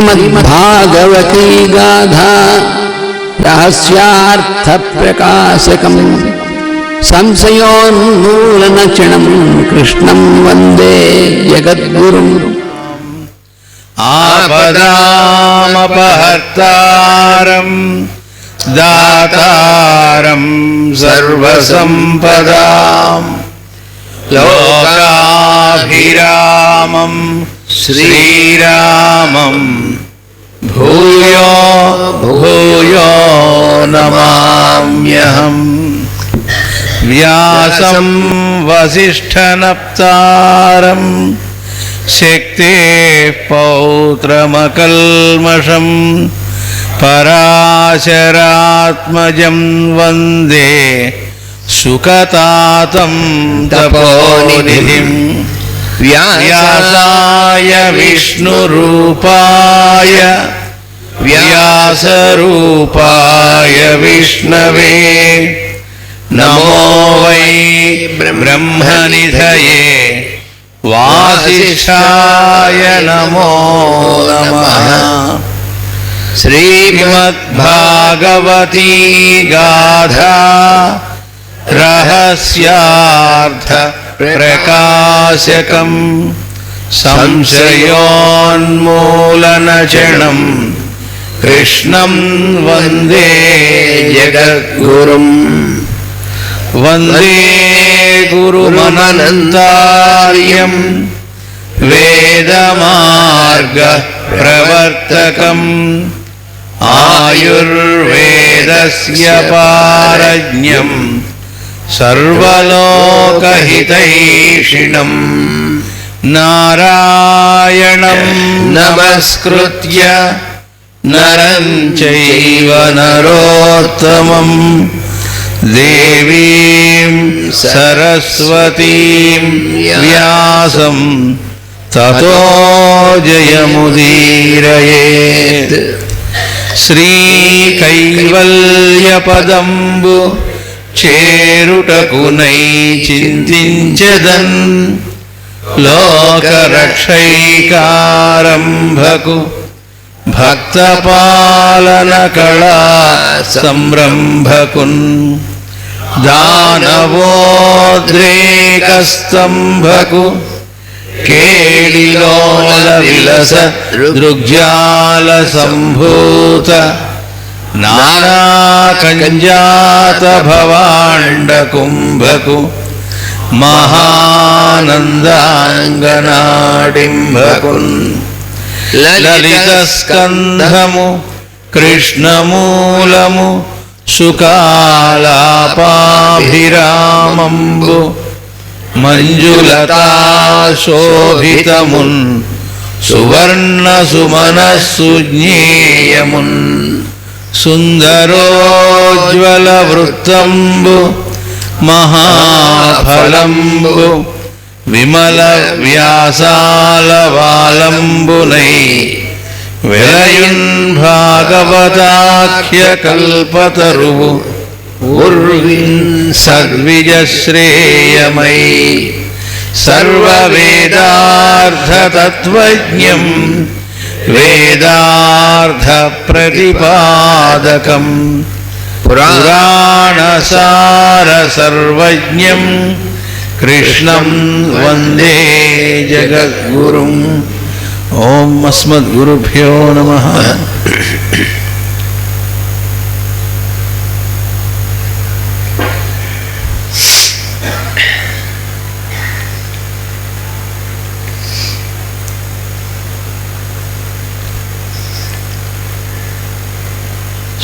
శ్రీమద్భాగవతీ గాథా రహస్యార్థ ప్రకాశకం సంశయోన్మూలనచణం కృష్ణం వందే జగద్గురుం. ఆపదామపహర్తారం దాతారం సర్వసంపదాం లోకాభిరామం శ్రీరామం భూయో భూయో నమామ్యహం. వ్యాసం వసిష్ఠనప్తారం శక్తేః పౌత్రమకల్మషం పరాశరాత్మజం వందే సుఖతాతం తపోనిధిం. వ్యాసాయ విష్ణురూపాయ వ్యాసరూపాయ విష్ణవే నమో వై బ్రహ్మనిధయే వాసిష్ఠాయ నమో నమః. శ్రీమద్భాగవతీ గాథా రహస్యార్థ ప్రకాశకం సంశయోన్మూలనచణం కృష్ణం వందే జగద్గురుం. వందే గురుమనంతార్యం వేదమార్గ ప్రవర్తకం ఆయుర్వేదస్య పారజ్ఞం సర్వలోకహితైషిణం. నారాయణం నమస్కృత్య నరం చైవ నరోత్తమం దేవీం సరస్వతీం వ్యాసం తతో జయముదీరయేత్. శ్రీకైవల్యపదంబు చేరుటకునై చింతించెదన్ లోకరక్షైకారంభకు భక్తపాలన కళా సంరంభకున్. దానవోద్రేకస్తంభకు కేళిలోల విలస దృగ్జాల సంభూత నానాకంజాత భవాండ కుంభకు మహానందాంగనాడింభకున్. లలిత స్కంధము కృష్ణమూలము సుకాలాపాభిరామంబు మంజులతాశోభితమున్ సువర్ణ సుమనస్సుజ్ఞేయమున్. సుందరోజ్వల వృత్తంబు మహాఫలంబు విమల వ్యాసాల వాలంబునై విలయున్ భాగవతాఖ్య కల్పతరువు ఉర్విన్ సద్విజశ్రేయమై. సర్వవేదార్థతత్వజ్ఞం వేదార్థ ప్రతిపాదకం పురాణసార సర్వజ్ఞం కృష్ణం వందే జగద్గురుం. ఓం అస్మద్గురుభ్యో నమః.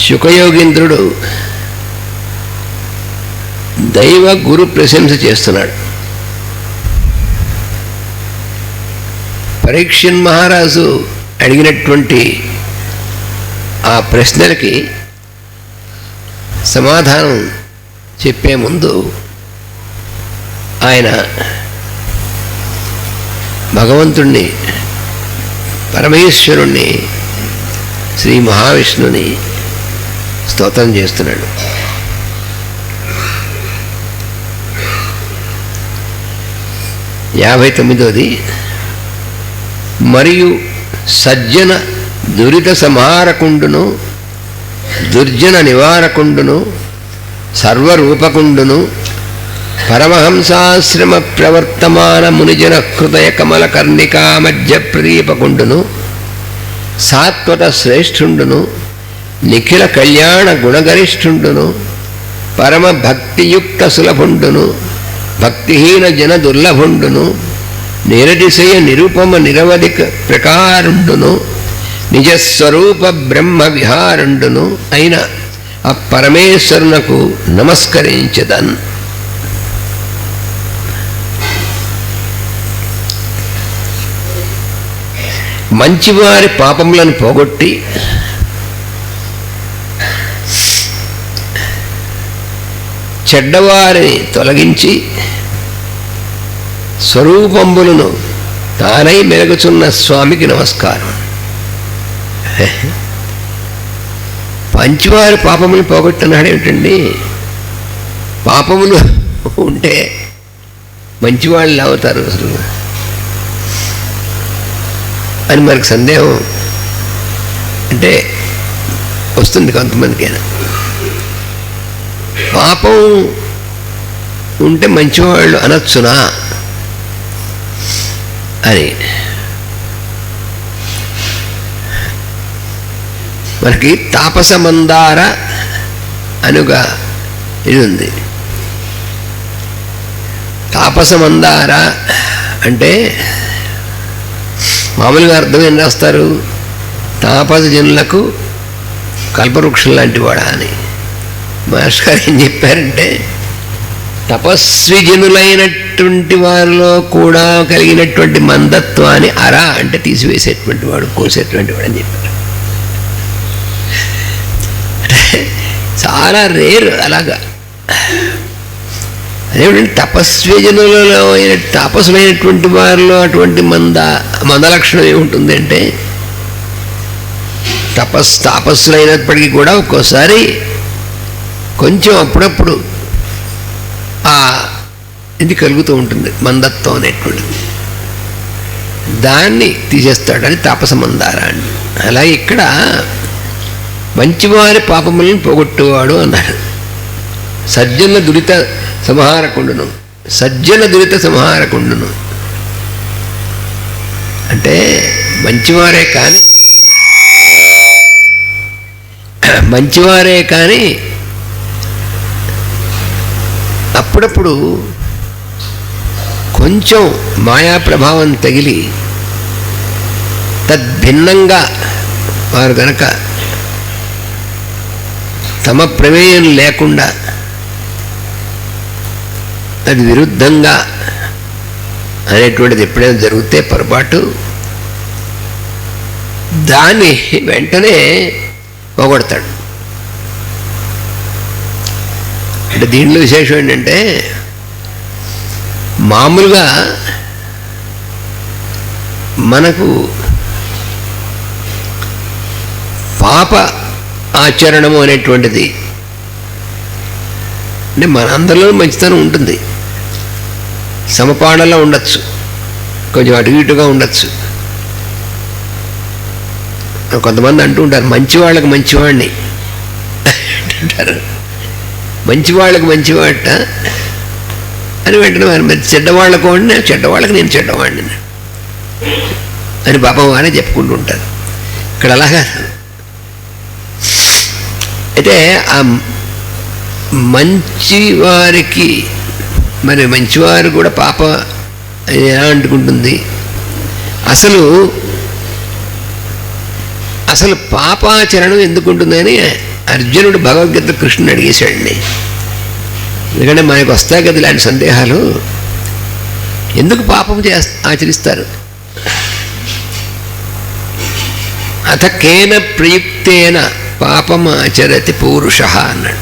శుకయోగీంద్రుడు దైవ గురు ప్రశంస చేస్తున్నాడు. పరీక్షణ్ మహారాజు అడిగినటువంటి ఆ ప్రశ్నలకి సమాధానం చెప్పే ముందు ఆయన భగవంతుణ్ణి, పరమేశ్వరుణ్ణి, శ్రీ మహావిష్ణుని స్తోత్రం చేస్తున్నాడు. యాభై 59వ మరియు సజ్జన దురిత సంహారకుండును, దుర్జన నివారకుండును, సర్వరూపకుండును, పరమహంసాశ్రమ ప్రవర్తమాన మునిజన హృదయ కమల కర్ణికా మధ్య ప్రదీపకుండును, సాత్వత శ్రేష్ఠుండును, నిఖిల కళ్యాణ గుణగరిష్ఠుండును, పరమ భక్తియుక్త సులభుండును, భక్తిహీన జన దుర్లభుండును, నిరతిశయ నిరుపమ నిరవధిక ప్రకారుండును, నిజస్వరూప బ్రహ్మ విహారుండును అయిన ఆ పరమేశ్వరునకు నమస్కరించదన్. మంచివారి పాపములను పోగొట్టి చెడ్డవారిని తొలగించి స్వరూపంబులను తానై మెరుగుచున్న స్వామికి నమస్కారం. మంచివారి పాపములు పోగొట్టున్నాడు ఏమిటండి? పాపములు ఉంటే మంచివాళ్ళు అవుతారు అసలు అని మనకు సందేహం అంటే వస్తుంది కొంతమందికైనా. పాపం ఉంటే మంచివాళ్ళు అనొచ్చునా అని. మనకి తాపస మందార అనుగా ఇది ఉంది. తాపస మందార అంటే మామూలుగా అర్థం ఏం రాస్తారు? తాపస జనులకు కల్పవృక్షం లాంటి వాడా అని. మాస్టర్ గారు ఏం చెప్పారంటే తపస్వి జనులైనటువంటి వారిలో కూడా కలిగినటువంటి మందత్వాన్ని అరా అంటే తీసివేసేటువంటి వాడు, కోసేటువంటి వాడు అని చెప్పారు. చాలా రేరు అలాగా. అదేమిటంటే తపస్విజనులలో తాపసులైనటువంటి వారిలో అటువంటి మంద లక్షణం ఏముంటుంది అంటే తాపస్సులైనప్పటికీ కూడా ఒక్కోసారి కొంచెం అప్పుడప్పుడు ఇది కలుగుతూ ఉంటుంది, మందత్వం అనేటువంటిది. దాన్ని తీసేస్తాడని తాపస మందార అండి. అలాగే ఇక్కడ మంచివారి పాపములను పోగొట్టువాడు అన్నాడు. సజ్జన దురిత సంహారకుండును, సజ్జన దురిత సంహారకుండును అంటే మంచివారే కానీ అప్పుడప్పుడు కొంచెం మాయా ప్రభావం తగిలి తద్భిన్నంగా వారు కనుక తమ ప్రమేయం లేకుండా అది విరుద్ధంగా అనేటువంటిది ఎప్పుడైనా జరిగితే పొరపాటు దాన్ని వెంటనే పోగొడతాడు. అంటే దీంట్లో విశేషం ఏంటంటే మామూలుగా మనకు పాప ఆచరణము అనేటువంటిది అంటే మనందరిలో మంచితనం ఉంటుంది, సమపాడలో ఉండొచ్చు, కొంచెం అటు ఇటుగా ఉండొచ్చు. కొంతమంది అంటూ ఉంటారు మంచివాళ్ళకి మంచివాడిని అంటారు, మంచివాళ్ళకి మంచివాట అని వెంటనే మరి చెడ్డవాళ్ళకు చెడ్డవాళ్ళకి నేను చెడ్డవాడిని అని పాపం వారే చెప్పుకుంటూ ఉంటారు. ఇక్కడ అలాగా అయితే ఆ మంచివారికి మరి మంచివారు కూడా పాప ఎలా అంటుకుంటుంది? అసలు పాపాచరణం ఎందుకుంటుందని అర్జునుడు భగవద్గీత కృష్ణుని అడిగేశాడండి. ఎందుకంటే మనకు వస్తాయి కదా ఇలాంటి సందేహాలు. ఎందుకు పాపం ఆచరిస్తారు? అథ కేన ప్రయుక్తేన పాపమాచరతి పౌరుష అన్నాడు.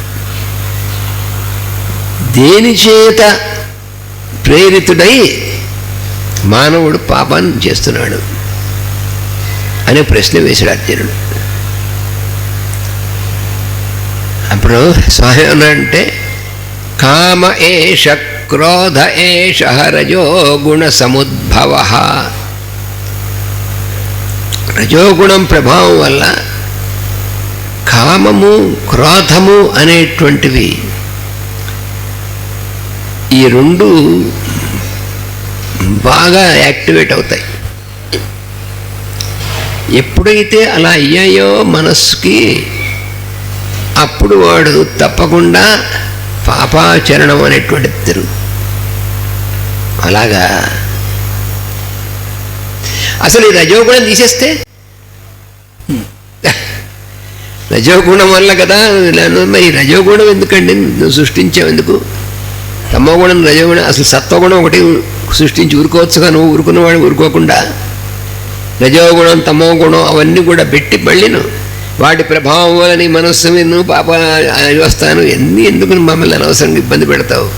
దేని చేత ప్రేరితుడై మానవుడు పాపాన్ని చేస్తున్నాడు అనే ప్రశ్న వేశాడు అర్జునుడు. అప్పుడు స్వామి ఏమన్నాడంటే కామ ఏష క్రోధ ఏష రజో గుణ సముద్భవ. రజోగుణం ప్రభావం వల్ల కామము, క్రోధము అనేటువంటివి ఈ రెండు బాగా యాక్టివేట్ అవుతాయి. ఎప్పుడైతే అలా అయ్యాయో మనస్సుకి, అప్పుడు వాడు తప్పకుండా పాపాచరణం అనేటువంటిది తిరుగు. అలాగా అసలు ఈ రజోగుణం తీసేస్తే, రజోగుణం వల్ల కదా మరి రజోగుణం ఎందుకండి నువ్వు సృష్టించావు ఎందుకు? తమోగుణం, రజోగుణం, అసలు సత్వగుణం ఒకటి సృష్టించి ఊరుకోవచ్చుగా, నువ్వు ఊరుకున్నవాడు ఊరుకోకుండా రజోగుణం, తమోగుణం అవన్నీ కూడా పెట్టి మళ్ళీ వాటి ప్రభావం వల్ల నీ మనస్సు నువ్వు పాప వస్తాను ఎన్ని ఎందుకు మమ్మల్ని అనవసరంగా ఇబ్బంది పెడతావు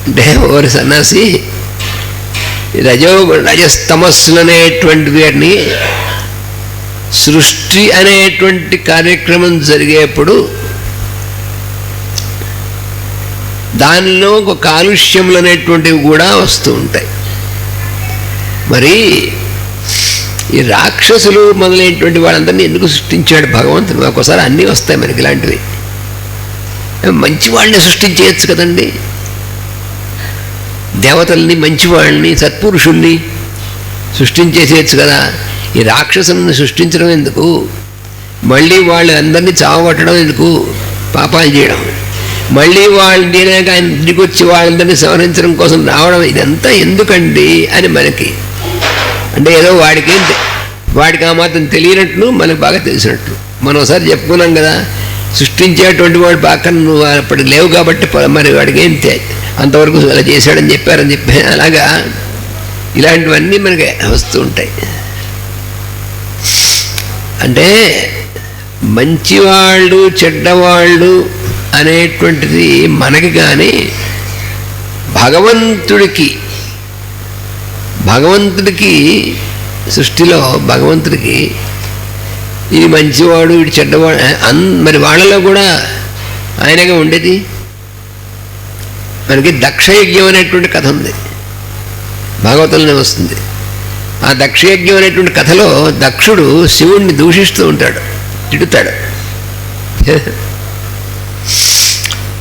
అంటే, ఓరి సన్నాసి, రజస్తమస్సులు అనేటువంటి వాటిని సృష్టి అనేటువంటి కార్యక్రమం జరిగేప్పుడు దానిలో ఒక కాలుష్యములు అనేటువంటివి కూడా వస్తూ ఉంటాయి. మరి ఈ రాక్షసులు మొదలైనటువంటి వాళ్ళందరినీ ఎందుకు సృష్టించాడు భగవంతుడు? ఒక్కోసారి అన్నీ వస్తాయి మనకి ఇలాంటివి. మంచి వాళ్ళని సృష్టించేయచ్చు కదండి, దేవతల్ని, మంచివాళ్ళని, సత్పురుషుల్ని సృష్టించేసేయచ్చు కదా. ఈ రాక్షసులను సృష్టించడం ఎందుకు? మళ్ళీ వాళ్ళు అందరినీ చావగొట్టడం ఎందుకు? పాపాలు చేయడం, మళ్ళీ వాళ్ళని ఆయన ఇంటికి వచ్చి వాళ్ళందరినీ సంహరించడం కోసం రావడం, ఇదంతా ఎందుకండి అని మనకి అంటే ఏదో వాడికి ఆ మాత్రం తెలియనట్లు మనకు బాగా తెలిసినట్లు. మనం ఒకసారి చెప్పుకున్నాం కదా, సృష్టించేటువంటి వాడు పక్కన నువ్వు అప్పటి లేవు కాబట్టి మరి వాడికి ఏం అంతవరకు అలా చేశాడని చెప్పారని అలాగా ఇలాంటివన్నీ మనకి వస్తూ ఉంటాయి. అంటే మంచివాళ్ళు చెడ్డవాళ్ళు అనేటువంటిది మనకి కానీ భగవంతుడికి సృష్టిలో భగవంతుడికి ఇది మంచివాడు ఇది చెడ్డవాడు మరి వాళ్ళలో కూడా ఆయనగా ఉండేది. మనకి దక్షయజ్ఞం అనేటువంటి కథ ఉంది, భాగవతంలోనే వస్తుంది. ఆ దక్షయజ్ఞం అనేటువంటి కథలో దక్షుడు శివుణ్ణి దూషిస్తూ ఉంటాడు, తిడుతాడు.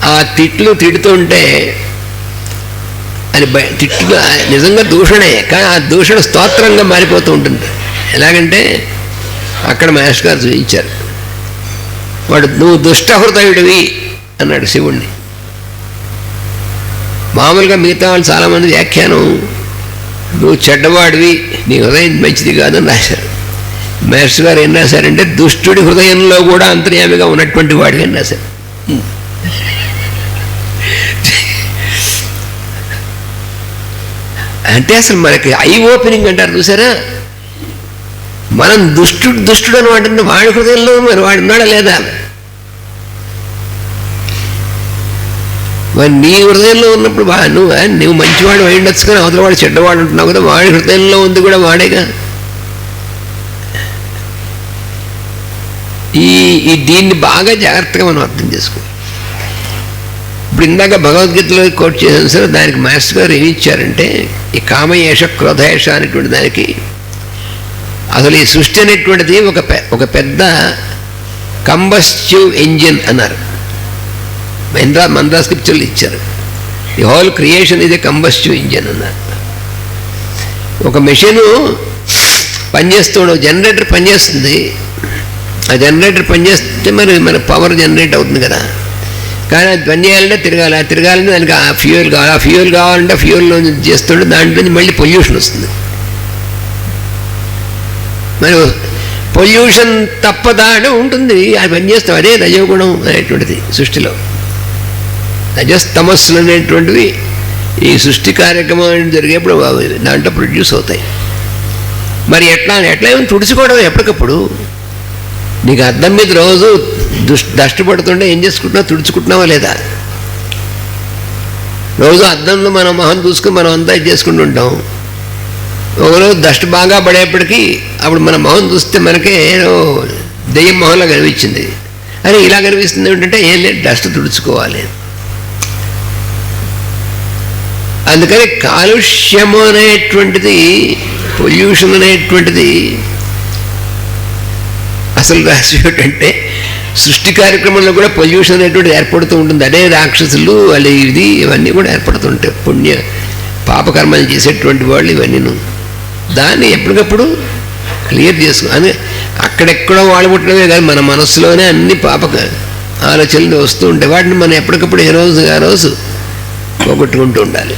ఆ తిడుతూ ఉంటే అది తిట్లు నిజంగా దూషణే, కానీ ఆ దూషణ స్తోత్రంగా మారిపోతూ ఉంటుంది. ఎలాగంటే అక్కడ మాస్టర్ గారు చూపించారు, వాడు నువ్వు దుష్టహృదయుడివి అన్నాడు శివుణ్ణి. మామూలుగా మిగతా వాళ్ళు చాలామంది వ్యాఖ్యానం నువ్వు చెడ్డవాడివి, నీ హృదయం మంచిది కాదని రాశారు. మాస్టర్ గారు ఏం రాశారంటే దుష్టుడి హృదయంలో కూడా అంతర్యామిగా ఉన్నటువంటి వాడివి అని రాశారు. అంటే అసలు మనకి ఐ ఓపెనింగ్ అంటారు చూసారా, మనం దుష్టుడు అని వాడు వాడి హృదయంలో మరి వాడు ఉన్నాడా లేదా? మరి నీ హృదయంలో ఉన్నప్పుడు నువ్వు మంచివాడు అయి ఉండొచ్చు, కానీ అవతల వాడు చెడ్డవాడు ఉంటున్నావు కదా, వాడి హృదయంలో ఉంది కూడా వాడేగా. దీన్ని బాగా జాగ్రత్తగా మనం అర్థం చేసుకోవాలి. ఇప్పుడు ఇందాక భగవద్గీతలో కోట్ చేసాను సరే, దానికి మాస్టర్ గారు ఏమి ఇచ్చారంటే ఈ కామయేష క్రోధయేష అనేటువంటి దానికి అసలు ఈ సృష్టి అనేటువంటిది ఒక పెద్ద కంబస్టివ్ ఇంజిన్ అన్నారు. మంద్రా స్క్రిప్చర్లు ఇచ్చారు. ది హోల్ క్రియేషన్ ఇది కంబస్టివ్ ఇంజిన్ అన్నారు. ఒక మెషిన్ పనిచేస్తూ జనరేటర్ పనిచేస్తుంది. ఆ జనరేటర్ పనిచేస్తే మన పవర్ జనరేట్ అవుతుంది కదా, కానీ అది పని చేయాలంటే తిరగాలంటే దానికి ఆ ఫ్యూయల్ కావాలి. ఆ ఫ్యూయల్ కావాలంటే ఫ్యూయల్లో చేస్తుంటే దాంట్లో మళ్ళీ పొల్యూషన్ వస్తుంది. మరి పొల్యూషన్ తప్పదా అంటే ఉంటుంది, అది పని చేస్తాం. అదే రజోగుణం అనేటువంటిది సృష్టిలో. రజస్తమస్సులు అనేటువంటివి ఈ సృష్టి కార్యక్రమం జరిగేప్పుడు దాంట్లో ప్రొడ్యూస్ అవుతాయి. మరి ఎట్లా ఏమైనా తుడుచుకోవడం ఎప్పటికప్పుడు నీకు అద్దం మీద రోజు డస్ట్ పడుతుంటే ఏం చేసుకుంటున్నావు, తుడుచుకుంటున్నావా లేదా? రోజు అద్దంలో మనం మొహం చూసుకుని మనం అంతా ఇది చేసుకుంటుంటాం. ఒకరోజు డస్ట్ బాగా పడేప్పటికీ అప్పుడు మన మొహం చూస్తే మనకే ఏదో దెయ్యం మొహంలో కనిపించింది. అరే ఇలా కనిపిస్తుంది ఏంటంటే ఏం లేదు, డస్ట్ తుడుచుకోవాలి. అందుకని కాలుష్యము అనేటువంటిది, పొల్యూషన్ అనేటువంటిది అసలు రహస్యం ఏంటంటే సృష్టి కార్యక్రమంలో కూడా పొల్యూషన్ అనేటువంటిది ఏర్పడుతూ ఉంటుంది. అదే రాక్షసులు వాళ్ళు ఇవన్నీ కూడా ఏర్పడుతుంటాయి. పుణ్య పాపకర్మలు చేసేటువంటి వాళ్ళు ఇవన్నీను దాన్ని ఎప్పటికప్పుడు క్లియర్ చేసుకో అని అక్కడెక్కడో వాళ్ళు పుట్టడమే కాదు, మన మనస్సులోనే అన్ని పాపక ఆలోచనలు వస్తూ ఉంటాయి. వాటిని మనం ఎప్పటికప్పుడు ఏ రోజు పోగొట్టుకుంటూ ఉండాలి.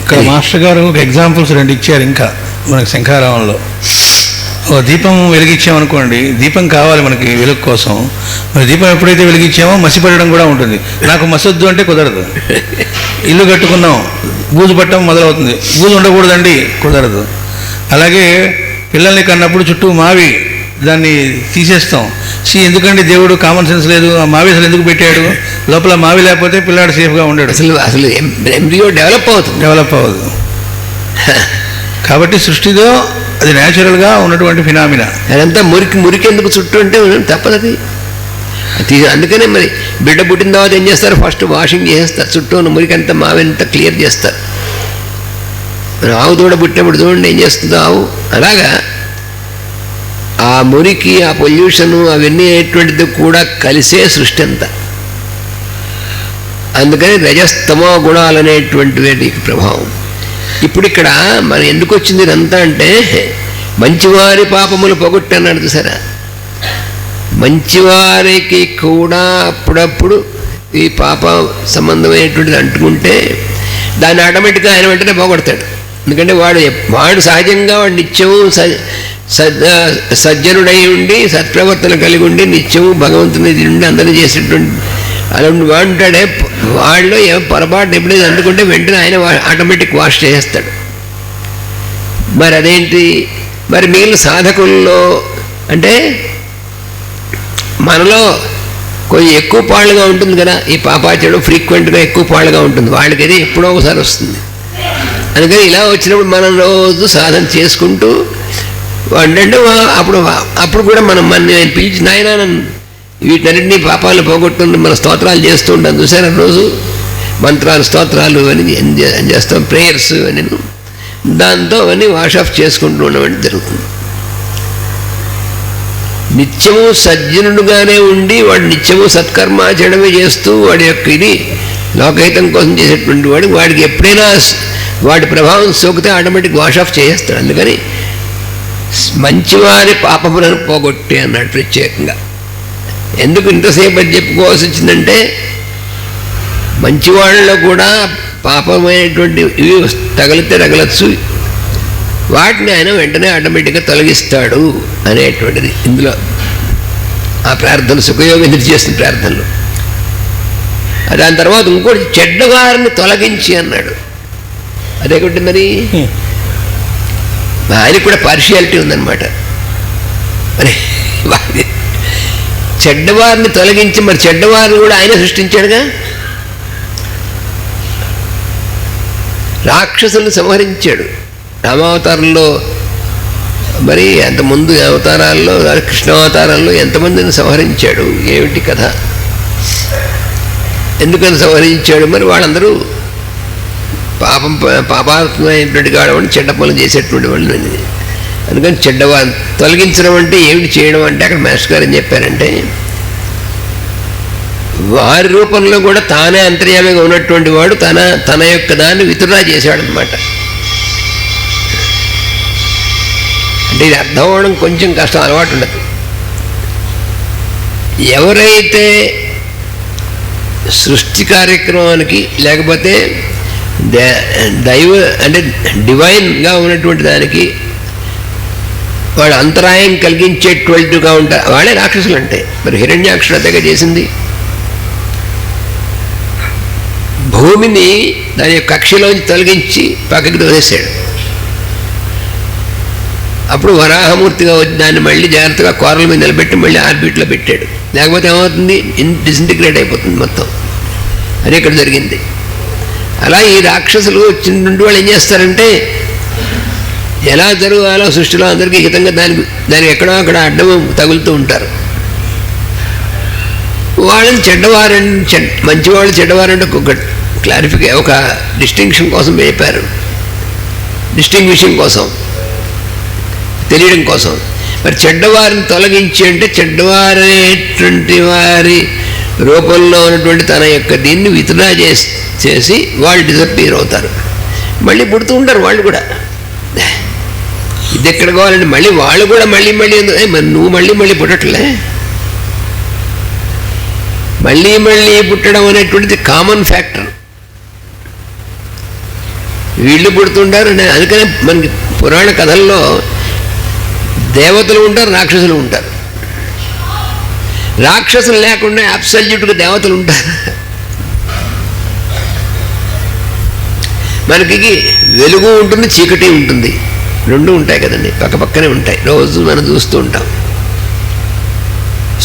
ఇక్కడ మాస్టర్ గారు ఒక ఎగ్జాంపుల్స్ 2 ఇచ్చారు. ఇంకా మనకి శంఖారావంలో ఓ దీపం వెలిగించామనుకోండి, దీపం కావాలి మనకి వెలుగు కోసం. మరి దీపం ఎప్పుడైతే వెలిగించామో మసిపడడం కూడా ఉంటుంది. నాకు మసొద్దు అంటే కుదరదు. ఇల్లు కట్టుకున్నాం, బూజు పట్టడం మొదలవుతుంది, బూజు ఉండకూడదండి, కుదరదు. అలాగే పిల్లల్ని కన్నప్పుడు చుట్టూ మావి దాన్ని తీసేస్తాం. ఎందుకంటే దేవుడు కామన్ సెన్స్ లేదు, ఆ మావి అసలు ఎందుకు పెట్టాడు, లోపల మావి లేకపోతే పిల్లాడు సేఫ్గా ఉండడు. అసలు ఎంబ్రియో డెవలప్ అవుతుంది. కాబట్టి సృష్టిలో అది న్యాచురల్గా ఉన్నటువంటి ఫినామినా. అదంతా మురికి ఎందుకు చుట్టూ అంటే తప్పదది. అందుకనే మరి బిడ్డ పుట్టిన తర్వాత ఏం చేస్తారు, ఫస్ట్ వాషింగ్ చేసేస్తారు, చుట్టూ ఉన్న మురికి అంతా మావింతా క్లియర్ చేస్తారు. మరి ఆవు దూడ పుట్టినప్పుడు చూడండి ఏం చేస్తుందో ఆవు. అలాగా ఆ మురికి, ఆ పొల్యూషను అవన్నీ అనేటువంటిది కూడా కలిసే సృష్టి అంతా. అందుకని రజస్తమో గుణాలు అనేటువంటి ప్రభావం. ఇప్పుడు ఇక్కడ మనం ఎందుకు వచ్చింది ఇదంతా అంటే, మంచివారి పాపములు పొగొట్టి అన్నాడు చూసారా. మంచివారికి కూడా అప్పుడప్పుడు ఈ పాప సంబంధమైనటువంటిది అంటుకుంటే దాన్ని ఆటోమేటిక్గా ఆయన వెంటనే పోగొడతాడు. ఎందుకంటే వాడు సహజంగా వాడు నిత్యము సజ్జనుడై ఉండి సత్ప్రవర్తన కలిగి ఉండి నిత్యము భగవంతుని ఉండి అందరినీ చేసేటువంటి అలాంటి వాడు ఉంటాడే, వాళ్ళు ఏం పొరపాటు ఎప్పుడైతే అందుకుంటే వెంటనే ఆయన ఆటోమేటిక్ వాష్ చేసేస్తాడు. మరి అదేంటి, మరి మిగిలిన సాధకుల్లో అంటే మనలో కొంచెం ఎక్కువ పాళ్ళుగా ఉంటుంది కదా, ఈ పాపాచడం ఫ్రీక్వెంట్గా ఎక్కువ పాళ్ళుగా ఉంటుంది, వాళ్ళకి అది ఎప్పుడో ఒకసారి వస్తుంది. అందుకని ఇలా వచ్చినప్పుడు మనం రోజు సాధన చేసుకుంటూ అంటే అప్పుడు కూడా మనం పిలిచి నాయన వీటన్నింటినీ పాపాలను పోగొట్టుకుని మన స్తోత్రాలు చేస్తూ ఉంటాం చూసారా. రోజు మంత్రాలు స్తోత్రాలు అని చేస్తాం, ప్రేయర్స్ అని, దాంతో అవన్నీ వాష్ ఆఫ్ చేసుకుంటూ ఉండడం జరుగుతుంది. నిత్యము సజ్జనుడుగానే ఉండి వాడు నిత్యము సత్కర్మాచరణమే చేస్తూ వాడి యొక్క ఇది లోకహితం కోసం చేసేటువంటి వాడికి ఎప్పుడైనా వాడి ప్రభావం సోకితే ఆటోమేటిక్ వాష్ ఆఫ్ చేసేస్తాడు. అందుకని మంచివారి పాపములను పోగొట్టి అన్నాడు ప్రత్యేకంగా. ఎందుకు ఇంతసేపు అని చెప్పుకోవాల్సి వచ్చిందంటే, మంచివాళ్ళలో కూడా పాపమైనటువంటి ఇవి తగలచ్చు, వాటిని ఆయన వెంటనే ఆటోమేటిక్గా తొలగిస్తాడు అనేటువంటిది ఇందులో ఆ ప్రార్థన సుఖయోగేంద్ర చేసిన ప్రార్థనలు. దాని తర్వాత ఇంకోటి చెడ్డవారిని తొలగించి అన్నాడు. అదే కొట్టిందని ఆయనకు కూడా పార్షియాలిటీ ఉందన్నమాట. మరి చెడ్డవారిని తొలగించి, మరి చెడ్డవారిని కూడా ఆయన సృష్టించాడుగా. రాక్షసులను సంహరించాడు రామావతారంలో. మరి అంతకుముందు అవతారాల్లో కృష్ణావతారాల్లో ఎంతమందిని సంహరించాడు, ఏమిటి కథ, ఎందుకని సంహరించాడు? మరి వాళ్ళందరూ పాపాత్మైనటువంటి కావడం, చెడ్డ పనులు చేసేటువంటి వాళ్ళు. అందుకని చెడ్డవారిని తొలగించడం అంటే ఏమిటి చేయడం అంటే, అక్కడ మాస్టర్ గారు ఏం చెప్పారంటే, వారి రూపంలో కూడా తానే అంతర్యామిగా ఉన్నటువంటి వాడు తన యొక్క దాన్ని విత్డ్రా చేశాడనమాట. అంటే ఇది అర్థం అవ్వడం కొంచెం కష్టం, అలవాటు ఉండదు. ఎవరైతే సృష్టి కార్యక్రమానికి లేకపోతే దైవ అంటే డివైన్గా ఉన్నటువంటి దానికి వాడు అంతరాయం కలిగించేటువంటిగా ఉంటారు, వాళ్ళే రాక్షసులు అంటే. మరి హిరణ్యాక్షుడు అంతగా చేసింది. భూమిని దాని యొక్క కక్షలోంచి తొలగించి పక్కకి తోసేశాడు. అప్పుడు వరాహమూర్తిగా వచ్చి దాన్ని మళ్ళీ జాగ్రత్తగా కోరల మీద నిలబెట్టి మళ్ళీ ఆర్బిట్లో పెట్టాడు. లేకపోతే ఏమవుతుంది, డిసింటిగ్రేట్ అయిపోతుంది మొత్తం. అది ఇక్కడ జరిగింది. అలా ఈ రాక్షసులు వచ్చిన వాళ్ళు ఏం చేస్తారంటే, ఎలా జరగాలో సృష్టిలో అందరికీ హితంగా దానికి ఎక్కడో అక్కడ అడ్డం తగులుతూ ఉంటారు. వాళ్ళని చెడ్డవారండి, మంచివాళ్ళు చెడ్డవారంటే ఒక క్లారిఫికేషన్, ఒక డిస్టింక్షన్ కోసం చెప్పారు. డిస్టింగ్విషింగ్ కోసం, తెలియడం కోసం. మరి చెడ్డవారిని తొలగించి అంటే చెడ్డవారనేటువంటి వారి రూపంలో ఉన్నటువంటి తన యొక్క దీన్ని విత్డ్రా చేసి వాళ్ళు డిసప్పీర్ అవుతారు, మళ్ళీ పుడుతూ ఉంటారు వాళ్ళు కూడా. ఇది ఎక్కడ కావాలంటే మళ్ళీ వాళ్ళు కూడా మళ్ళీ మరి నువ్వు మళ్ళీ పుట్టట్లే. మళ్ళీ పుట్టడం అనేటువంటిది కామన్ ఫ్యాక్టర్. వీళ్ళు పుడుతుంటారు. అందుకనే మనకి పురాణ కథల్లో దేవతలు ఉంటారు, రాక్షసులు ఉంటారు. రాక్షసులు లేకుండా అబ్సల్యూట్గా దేవతలు ఉంటారు. మనకి వెలుగు ఉంటుంది, చీకటి ఉంటుంది, రెండు ఉంటాయి కదండి, పక్కనే ఉంటాయి. రోజు మనం చూస్తూ ఉంటాం.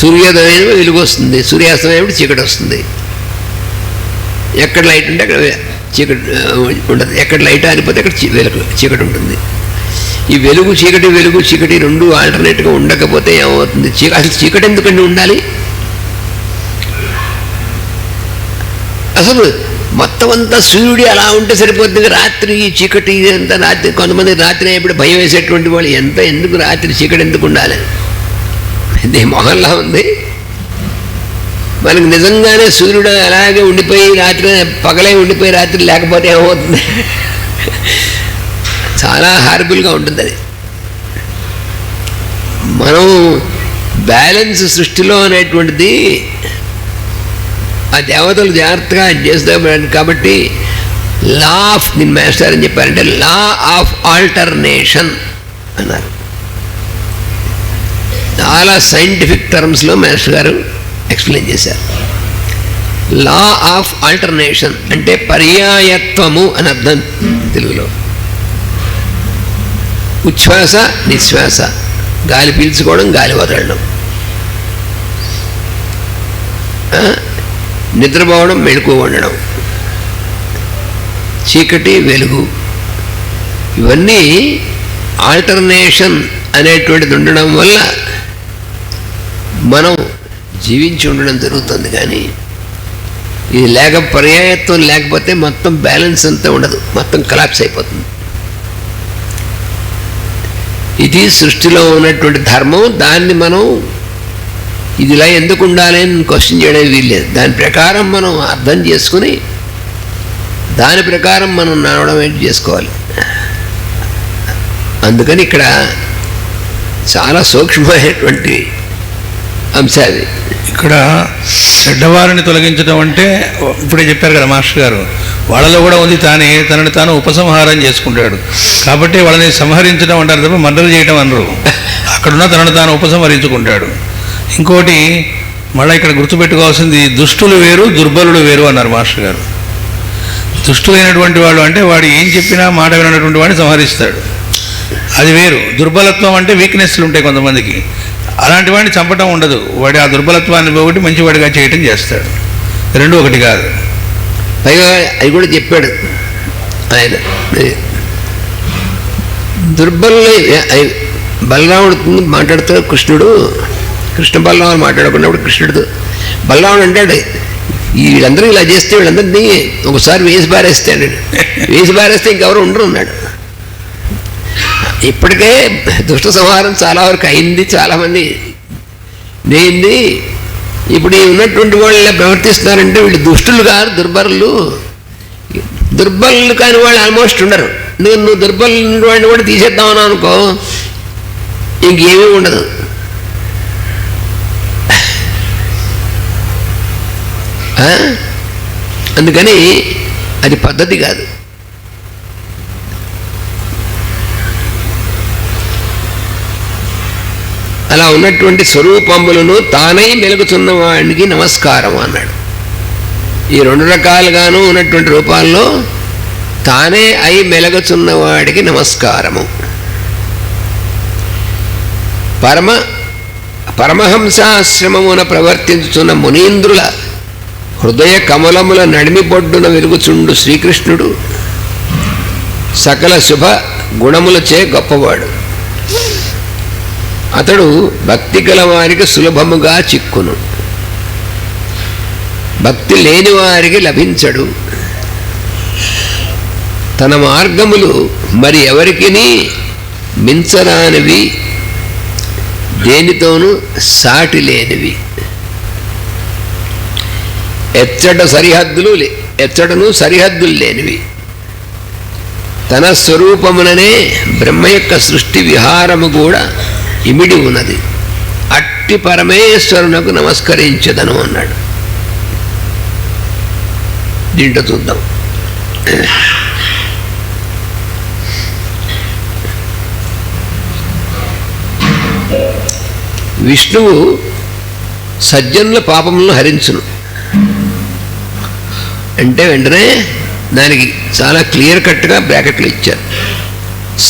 సూర్యోదయం వెలుగు వస్తుంది, సూర్యాస్తమయం చీకటి వస్తుంది. ఎక్కడ లైట్ ఉంటే అక్కడ చీకటి ఉండదు, ఎక్కడ లైట్ ఆరిపోతే అక్కడ వెలుగు చీకటి ఉంటుంది. ఈ వెలుగు చీకటి రెండు ఆల్టర్నేట్గా ఉండకపోతే ఏమవుతుంది? అసలు చీకటి ఎందుకండి ఉండాలి? అసలు మొత్తం అంతా సూర్యుడు అలా ఉంటే సరిపోతుంది. రాత్రి చీకటి అంతా రాత్రి, కొంతమంది రాత్రి ఎప్పుడు భయం వేసేటువంటి వాళ్ళు ఎందుకు రాత్రి చీకటి ఎందుకు ఉండాలి? ఇది మొహల్లా ఉంది. మనకు నిజంగానే సూర్యుడు అలాగే ఉండిపోయి రాత్రి పగలే ఉండిపోయి రాత్రి లేకపోతే ఏమవుతుంది? చాలా హారబుల్గా ఉంటుంది అది. మనం బ్యాలెన్స్ సృష్టిలో అనేటువంటిది ఆ దేవతలు జాగ్రత్తగా చేస్తారు. కాబట్టి లా ఆఫ్, నేను మాస్టర్ అని చెప్పారంటే లా ఆఫ్ ఆల్టర్నేషన్ అన్నారు. చాలా సైంటిఫిక్ టర్మ్స్లో మాస్టర్ గారు ఎక్స్ప్లెయిన్ చేశారు. లా ఆఫ్ ఆల్టర్నేషన్ అంటే పర్యాయత్వము అని అర్థం తెలుగులో. ఉచ్ఛ్వాస నిశ్వాస, గాలి పీల్చుకోవడం, గాలి వదలడం, నిద్రపోవడం, మెళుకు ఉండడం, చీకటి వెలుగు, ఇవన్నీ ఆల్టర్నేషన్ అనేటువంటిది ఉండడం వల్ల మనం జీవించి ఉండడం జరుగుతుంది. కానీ ఇది పర్యాయత్వం లేకపోతే మొత్తం బ్యాలెన్స్ అంతా ఉండదు, మొత్తం కొలాప్స్ అయిపోతుంది. ఇది సృష్టిలో ఉన్నటువంటి ధర్మం. దాన్ని మనం ఇది ఇలా ఎందుకు ఉండాలి అని క్వశ్చన్ చేయడం వీల్లేదు. దాని ప్రకారం మనం అర్థం చేసుకుని దాని ప్రకారం మనం నడవడం ఏంటి చేసుకోవాలి. అందుకని ఇక్కడ చాలా సూక్ష్మమైనటువంటి అంశాలు. ఇక్కడ చెడ్డవారిని తొలగించడం అంటే ఇప్పుడే చెప్పారు కదా మాస్టర్ గారు, వాళ్ళలో కూడా ఉంది తనని తాను ఉపసంహారం చేసుకుంటాడు. కాబట్టి వాళ్ళని సంహరించడం అంటారు తప్ప మర్డర్ చేయడం అనరు. అక్కడున్న తనను తాను ఉపసంహరించుకుంటాడు. ఇంకోటి మళ్ళీ ఇక్కడ గుర్తుపెట్టుకోవాల్సింది, దుష్టులు వేరు దుర్బలుడు వేరు అన్నారు మాస్టర్ గారు. దుష్టులైనటువంటి వాడు అంటే వాడు ఏం చెప్పినా మాట వినటువంటి వాడిని సంహరిస్తాడు, అది వేరు. దుర్బలత్వం అంటే వీక్నెస్లు ఉంటాయి కొంతమందికి, అలాంటి వాడిని చంపటం ఉండదు. వాడి ఆ దుర్బలత్వాన్ని పోగొట్టి మంచివాడిగా చేయటం చేస్తాడు. రెండు ఒకటి కాదు. పైగా అది కూడా చెప్పాడు ఆయన. దుర్బలు బలరాముడు మాట్లాడుతూ కృష్ణ బలరాముడు మాట్లాడుకున్నప్పుడు కృష్ణుడితో బలరాముడు అంటాడు, వీళ్ళందరూ ఇలా చేస్తే వీళ్ళందరినీ ఒకసారి వేసి బారేస్తే ఇంకెవరు ఉండరు అన్నాడు. ఇప్పటికే దుష్ట సంహారం చాలా వరకు అయింది, చాలామంది నేంది. ఇప్పుడు ఉన్నటువంటి వాళ్ళు ఇలా ప్రవర్తిస్తున్నారంటే వీళ్ళు దుష్టులు కాదు, దుర్బలు కాని వాళ్ళు ఆల్మోస్ట్ ఉండరు. నువ్వు దుర్బలు వాడిని కూడా తీసేద్దామని అనుకో, ఇంకేమీ ఉండదు. అందుకని అది పద్ధతి కాదు. అలా ఉన్నటువంటి స్వరూపములను తానై మెలుగుతున్న వాడికి నమస్కారం అన్నాడు. ఈ రెండు రకాలుగాను ఉన్నటువంటి రూపాల్లో తానే అయి మెలుగుతున్నవాడికి నమస్కారము. పరమహంసాశ్రమమున ప్రవర్తించుతున్న మునీంద్రుల హృదయ కమలముల నడిమిబొడ్డున వెలుగుచుండు శ్రీకృష్ణుడు సకల శుభ గుణములచే గొప్పవాడు. అతడు భక్తి గల వారికి సులభముగా చిక్కును, భక్తి లేని వారికి లభించడు. తన మార్గములు మరి ఎవరికి మించరానివి దేనితోనూ సాటి లేనివి. ఎచ్చటను సరిహద్దులు లేనివి. తన స్వరూపముననే బ్రహ్మ యొక్క సృష్టి విహారము కూడా ఇమిడి ఉన్నది. అట్టి పరమేశ్వరునకు నమస్కరించదను అన్నాడు. దీంట్లో చూద్దాం. విష్ణువు సజ్జనుల పాపములను హరించును అంటే వెంటనే దానికి చాలా క్లియర్ కట్గా బ్రాకెట్లు ఇచ్చారు.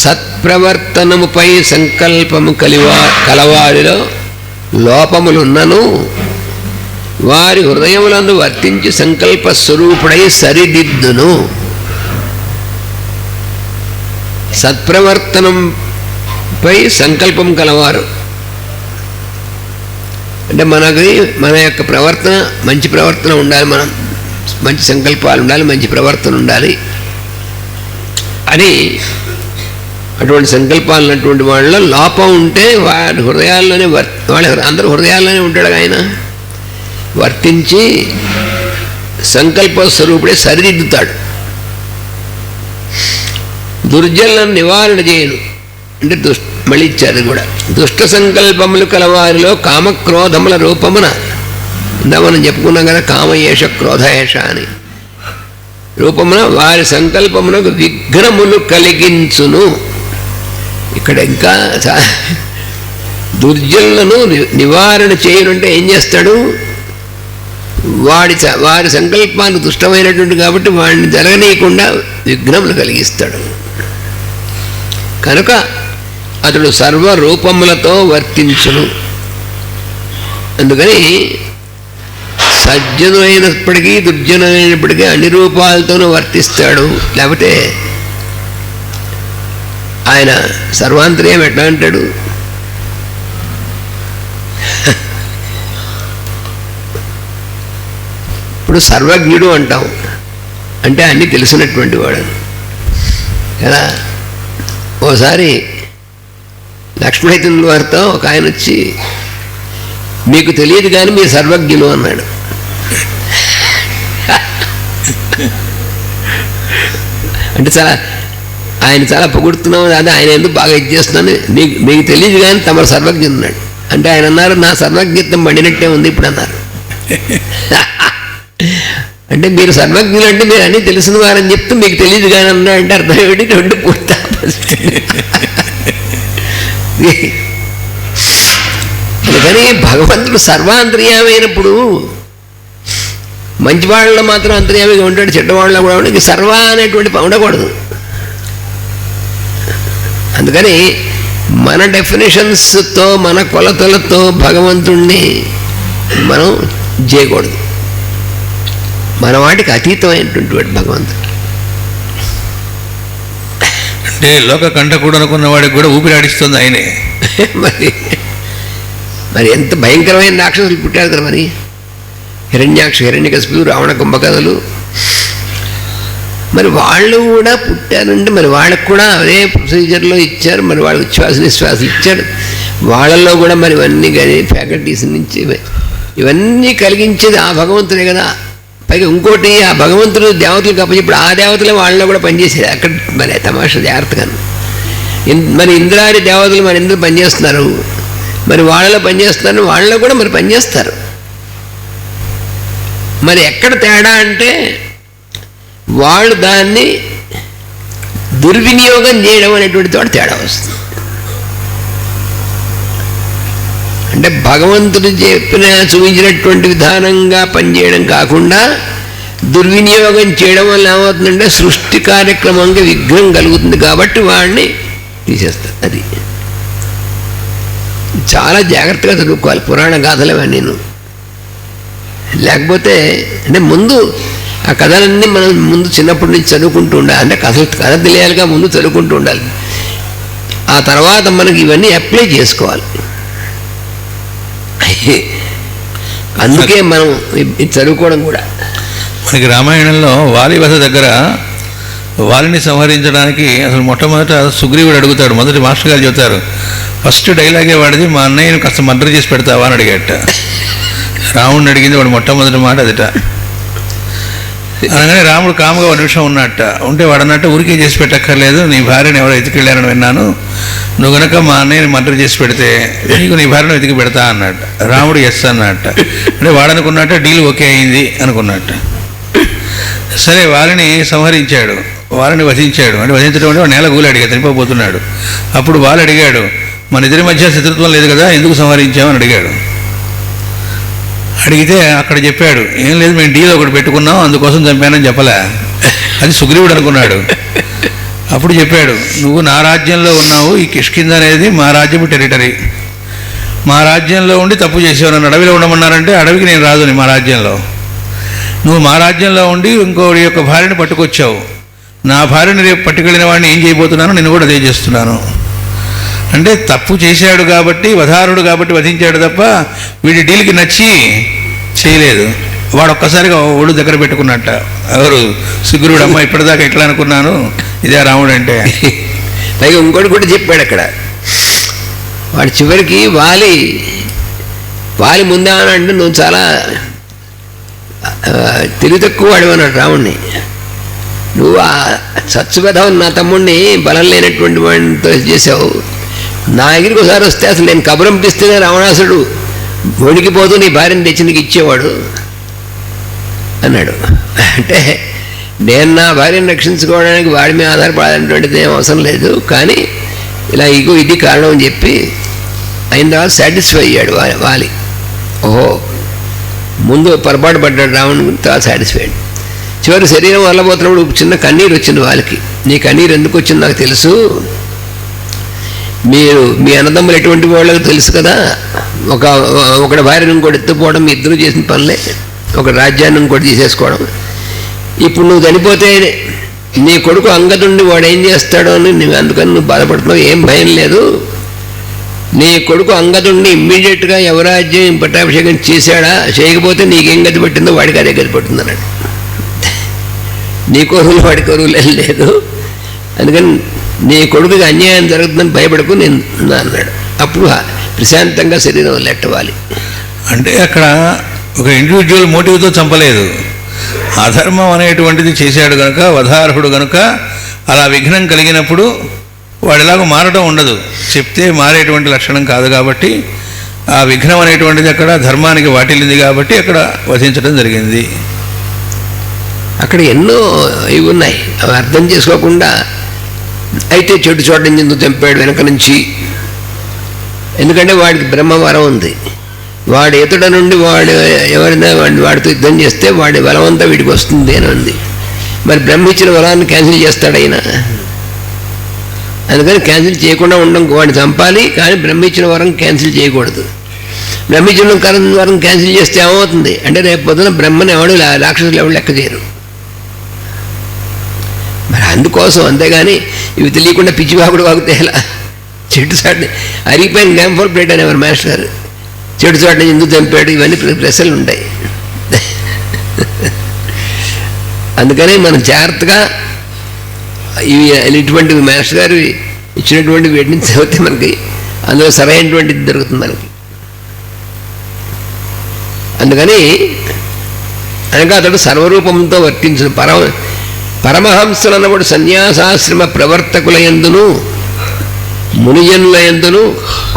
సత్ప్రవర్తనముపై సంకల్పము కలవారిలో లోపములున్నను వారి హృదయములందు వర్తించి సంకల్ప స్వరూపుడై సరిదిద్దును. సత్ప్రవర్తనంపై సంకల్పం కలవారు అంటే మన యొక్క ప్రవర్తన మంచి ప్రవర్తన ఉండాలి, మనం మంచి సంకల్పాలు ఉండాలి, మంచి ప్రవర్తన ఉండాలి అని అటువంటి సంకల్పాలు ఉన్నటువంటి వాళ్ళలో లోపం ఉంటే వారి హృదయాల్లోనే వాళ్ళ అందరూ హృదయాల్లోనే ఉంటాడు ఆయన. వర్తించి సంకల్ప స్వరూపుడే సరిదిద్దుతాడు. దుర్జనులను నివారణ చేయను అంటే మళ్ళీ ఇచ్చారు కూడా. దుష్ట సంకల్పములు కలవారిలో కామక్రోధముల రూపమున ఇందా మనం చెప్పుకున్నాం కదా, కామయేష క్రోధయేష అని రూపమున వారి సంకల్పమునకు విఘ్నములు కలిగించును. ఇక్కడ ఇంకా దుర్జనులను నివారణ చేయనుంటే ఏం చేస్తాడు? వారి సంకల్పాలు దుష్టమైనటువంటి కాబట్టి వాడిని జరగనీయకుండా విఘ్నములు కలిగిస్తాడు. కనుక అతడు సర్వరూపములతో వర్తించును. అందుకని సజ్జనులైనప్పటికీ దుర్జనులైనప్పటికీ అన్ని రూపాలతోనూ వర్తిస్తాడు. లేకపోతే ఆయన సర్వాంతర్యం ఎట్లా అంటాడు? ఇప్పుడు సర్వజ్ఞుడు అంటాం అంటే అన్నీ తెలిసినటువంటి వాడు కదా. ఓసారి లక్ష్మణైతుల వారితో ఒక ఆయన వచ్చి, మీకు తెలియదు కానీ మీరు సర్వజ్ఞులు అన్నాడు. అంటే ఆయన చాలా పొగుడుతున్నాం, అదే ఆయన ఎందుకు బాగా ఇచ్చేస్తున్నాను, మీకు తెలియదు కానీ తమరు సర్వజ్ఞులు అన్నాడు. అంటే ఆయన అన్నారు, నా సర్వజ్ఞత్వం పండినట్టే ఉంది ఇప్పుడు అన్నారు. అంటే మీరు సర్వజ్ఞులు అంటే మీరు అన్నీ తెలిసిన వారని చెప్తూ మీకు తెలియదు కానీ అన్నా అంటే అర్థం ఏమిటి? రెండు పూర్తి అందుకని భగవంతుడు సర్వాంతర్యామైనప్పుడు మంచి వాళ్ళలో మాత్రం అంతర్యామిగా ఉంటాడు, చెడ్డవాళ్ళలో కూడా ఉంటే సర్వ అనేటువంటి ఉండకూడదు. అందుకని మన డెఫినేషన్స్తో మన కొలతలతో భగవంతుణ్ణి మనం చేయకూడదు. మన వాటికి అతీతమైనటువంటి వాడు భగవంతుడు. అంటే లోక కంటకుడు అనుకున్న వాడికి కూడా ఊపిరాడిస్తుంది ఆయనే. మరి ఎంత భయంకరమైన రాక్షసులు పుట్టారు కదా. మరి హిరణ్యాక్ష, హిరణ్యకశిపుడు, రావణ, కుంభకథలు, మరి వాళ్ళు కూడా పుట్టారంటే మరి వాళ్ళకు కూడా అదే ప్రొసీజర్లో ఇచ్చారు. మరి వాళ్ళకి ఉచ్ఛ్వాస నిశ్వాస ఇచ్చాడు. వాళ్ళల్లో కూడా మరి ఇవన్నీ కానీ ఫ్యాకల్టీస్ నుంచి ఇవన్నీ కలిగించేది ఆ భగవంతుడే కదా. పైగా ఇంకోటి, ఆ భగవంతుడు దేవతలకు అప్పచెప్పుడు ఆ దేవతలే వాళ్ళలో కూడా పనిచేసేది. అక్కడ మరి తమాషా జాగ్రత్తగా. మరి ఇంద్రాది దేవతలు మరి ఎందుకు పనిచేస్తున్నారు? మరి వాళ్ళలో పనిచేస్తున్నారు, వాళ్ళలో కూడా మరి పనిచేస్తారు. మరి ఎక్కడ తేడా అంటే వాళ్ళు దాన్ని దుర్వినియోగం చేయడం అనేటువంటి తోట తేడా వస్తుంది. అంటే భగవంతుడు చూపించినటువంటి విధానంగా పనిచేయడం కాకుండా దుర్వినియోగం చేయడం వల్ల ఏమవుతుందంటే సృష్టి కార్యక్రమంగా విఘ్నం కలుగుతుంది. కాబట్టి వాడిని తీసేస్తారు. అది చాలా జాగ్రత్తగా చదువుకోవాలి పురాణ గాథలు అవన్నీ. లేకపోతే అంటే ముందు ఆ కథలన్నీ మనం ముందు చిన్నప్పటి నుంచి చదువుకుంటూ ఉండాలి. అంటే కథ తెలియాలిగా ముందు చదువుకుంటూ ఉండాలి. ఆ తర్వాత మనకి ఇవన్నీ అప్లై చేసుకోవాలి. అందుకే మనం చదువుకోవడం కూడా. మనకి రామాయణంలో వాలి వధ దగ్గర వాలిని సంహరించడానికి అసలు మొట్టమొదట సుగ్రీవుడు అడుగుతాడు. మొదటి మాస్టర్ గారు చెబుతారు, ఫస్ట్ డైలాగే వాడిది, మా అన్నయ్యను కాస్త మర్డర్ చేసి పెడతావా అని అడిగాట. రాముడిని అడిగింది వాడు మొట్టమొదటి మాట అదిట. అనగానే రాముడు కాముగా ఒక నిమిషం ఉన్నట్ట. ఉంటే వాడు అన్నట్టు ఊరికే చేసి పెట్టక్కర్లేదు, నీ భార్యను ఎవరో ఎతికెళ్ళారని విన్నాను, నువ్వు కనుక మా అన్నయ్యని మర్డర్ చేసి పెడితే నీకు నీ భార్యను వెతికి పెడతా అన్నట్ట. రాముడు ఎస్ అన్నట్ట. అంటే వాడనుకున్నట్ట డీల్ ఓకే అయింది అనుకున్నట్ట. సరే వాళ్ళని సంహరించాడు, వాళ్ళని వధించాడు. అంటే వధించడం అంటే వాడు నేల గూలాడిగా చనిపోతున్నాడు. అప్పుడు వాళ్ళు అడిగాడు, మన ఇద్దరి మధ్య శత్రుత్వం లేదు కదా, ఎందుకు సంహరించామని అడిగాడు. అడిగితే అక్కడ చెప్పాడు, ఏం లేదు మేము డీల్ ఒకటి పెట్టుకున్నాం అందుకోసం చంపానని చెప్పలే. అది సుగ్రీవుడు అనుకున్నాడు. అప్పుడు చెప్పాడు, నువ్వు నా రాజ్యంలో ఉన్నావు, ఈ కిష్కింద అనేది మా రాజ్యపు టెరిటరీ, మా రాజ్యంలో ఉండి తప్పు చేసావు, నన్ను అడవిలో ఉండమన్నారంటే అడవికి నేను రాదుని మా రాజ్యంలో. నువ్వు మా రాజ్యంలో ఉండి ఇంకోటి యొక్క భార్యను పట్టుకొచ్చావు, నా భార్యని రేపు పట్టుకెళ్ళిన వాడిని ఏం చేయబోతున్నాను, నేను కూడా అదే చేస్తున్నాను. అంటే తప్పు చేశాడు కాబట్టి, వధారుడు కాబట్టి వధించాడు తప్ప వీడి డీల్కి నచ్చి చేయలేదు. వాడు ఒక్కసారిగా ఒళ్ళు దగ్గర పెట్టుకున్నట్ట. ఎవరు? సుగ్రీవుడు. అమ్మ ఇప్పటిదాకా ఎట్లా అనుకున్నాను, ఇదే రాముడు అంటే. పైగా ఇంకోటి కూడా చెప్పాడు అక్కడ. వాడు చివరికి వాలి ముందే అంటే నువ్వు చాలా తెలివి తక్కువ వాడు అన్నాడు రాముడిని. నువ్వు ఆ సత్సుగధం నా తమ్ముడిని బలం లేనటువంటి వాడితో చేసావు, నా దగ్గరికి ఒకసారి వస్తే అసలు నేను కబురంపిస్తేనే రావణాసుడు వణికిపోతూ నీ భార్యను తెచ్చి నీకు ఇచ్చేవాడు అన్నాడు. అంటే నేను నా భార్యను రక్షించుకోవడానికి వాడి మీద ఆధారపడాలనేటువంటిది ఏం అవసరం లేదు, కానీ ఇలా ఇది కారణం అని చెప్పి అయిన తర్వాత సాటిస్ఫై అయ్యాడు వాలి. ఓహో, ముందు పొరపాటు పడ్డాడు రావణుడు, తర్వాత సాటిస్ఫైడ్. చివరి శరీరం వల్లబోతున్నప్పుడు చిన్న కన్నీరు వచ్చింది వాళ్ళకి. నీ కన్నీరు ఎందుకు వచ్చింది నాకు తెలుసు, మీ అన్నదమ్ములు ఎటువంటి వాళ్ళకి తెలుసు కదా, ఒకటి భార్యను ఇంకోటి ఎత్తుపోవడం మీ ఇద్దరు చేసిన పనులే, ఒక రాజ్యాన్ని ఇంకోటి తీసేసుకోవడం. ఇప్పుడు నువ్వు చనిపోతే నీ కొడుకు అంగదుండి వాడు ఏం చేస్తాడో అని అందుకని నువ్వు బాధపడుతున్నావు, ఏం భయం లేదు. నీ కొడుకు అంగదుండి ఇమ్మీడియట్గా యువరాజ్యం పట్టాభిషేకం చేశాడా, చేయకపోతే నీకేం గతి పట్టిందో వాడికి అదే గతి పట్టింది అన్నాడు. నీ కొరువులు వాడి కొరువులే లేదు, అందుకని నీ కొడుకుకి అన్యాయం జరుగుతుందని భయపడకు నేను అన్నాడు. అప్పుడు ప్రశాంతంగా శరీరం వదిలేట్టవాలి. అంటే అక్కడ ఒక ఇండివిజువల్ మోటివ్తో చంపలేదు, అధర్మం అనేటువంటిది చేశాడు కనుక, వధార్హుడు కనుక అలా విఘ్నం కలిగినప్పుడు వాడు ఎలాగో మారడం ఉండదు, చెప్తే మారేటువంటి లక్షణం కాదు కాబట్టి ఆ విఘ్నం అనేటువంటిది అక్కడ ధర్మానికి వాటిల్లింది కాబట్టి అక్కడ వధించడం జరిగింది. అక్కడ ఎన్నో ఇవి ఉన్నాయి, అవి అర్థం చేసుకోకుండా అయితే చెడు చోట ఎందుకు చంపాడు వెనక నుంచి, ఎందుకంటే వాడికి బ్రహ్మవరం ఉంది, వాడు ఇతడ నుండి వాడు ఎవరైనా వాడితో యుద్ధం చేస్తే వాడి బలమంతా వీడికి వస్తుంది అని ఉంది. మరి బ్రహ్మ ఇచ్చిన వరాన్ని క్యాన్సిల్ చేస్తాడు ఆయన, అందుకని క్యాన్సిల్ చేయకుండా ఉండడం, వాడిని చంపాలి కానీ బ్రహ్మ ఇచ్చిన వరం క్యాన్సిల్ చేయకూడదు. బ్రహ్మ ఇచ్చిన వరం క్యాన్సిల్ చేస్తే ఏమవుతుంది అంటే రేపు పొద్దున బ్రహ్మని ఎవడు రాక్షసులు ఎవడు లెక్క చేయరు. మరి అందుకోసం, అంతేగాని ఇవి తెలియకుండా పిచ్చివాకుడు వాగితే ఎలా. చెట్టు చాటుని అరిగిపోయిన గ్యాంఫోల్ ప్లేట్ అనేవారు మాస్టర్ గారు, చెట్టు చాటుని ఎందుకు చంపాడు, ఇవన్నీ ప్రశ్నలు ఉంటాయి. అందుకని మనం జాగ్రత్తగా ఇటువంటివి మాస్టర్ గారు ఇచ్చినటువంటి వీటిని చదివితే మనకి అందులో సరైనటువంటిది దొరుకుతుంది మనకి. అందుకని అనగా అతడు సర్వరూపంతో వర్తించిన పరమహంసలు అన్నవాడు సన్యాసాశ్రమ ప్రవర్తకుల యందును మునిజనుల యందును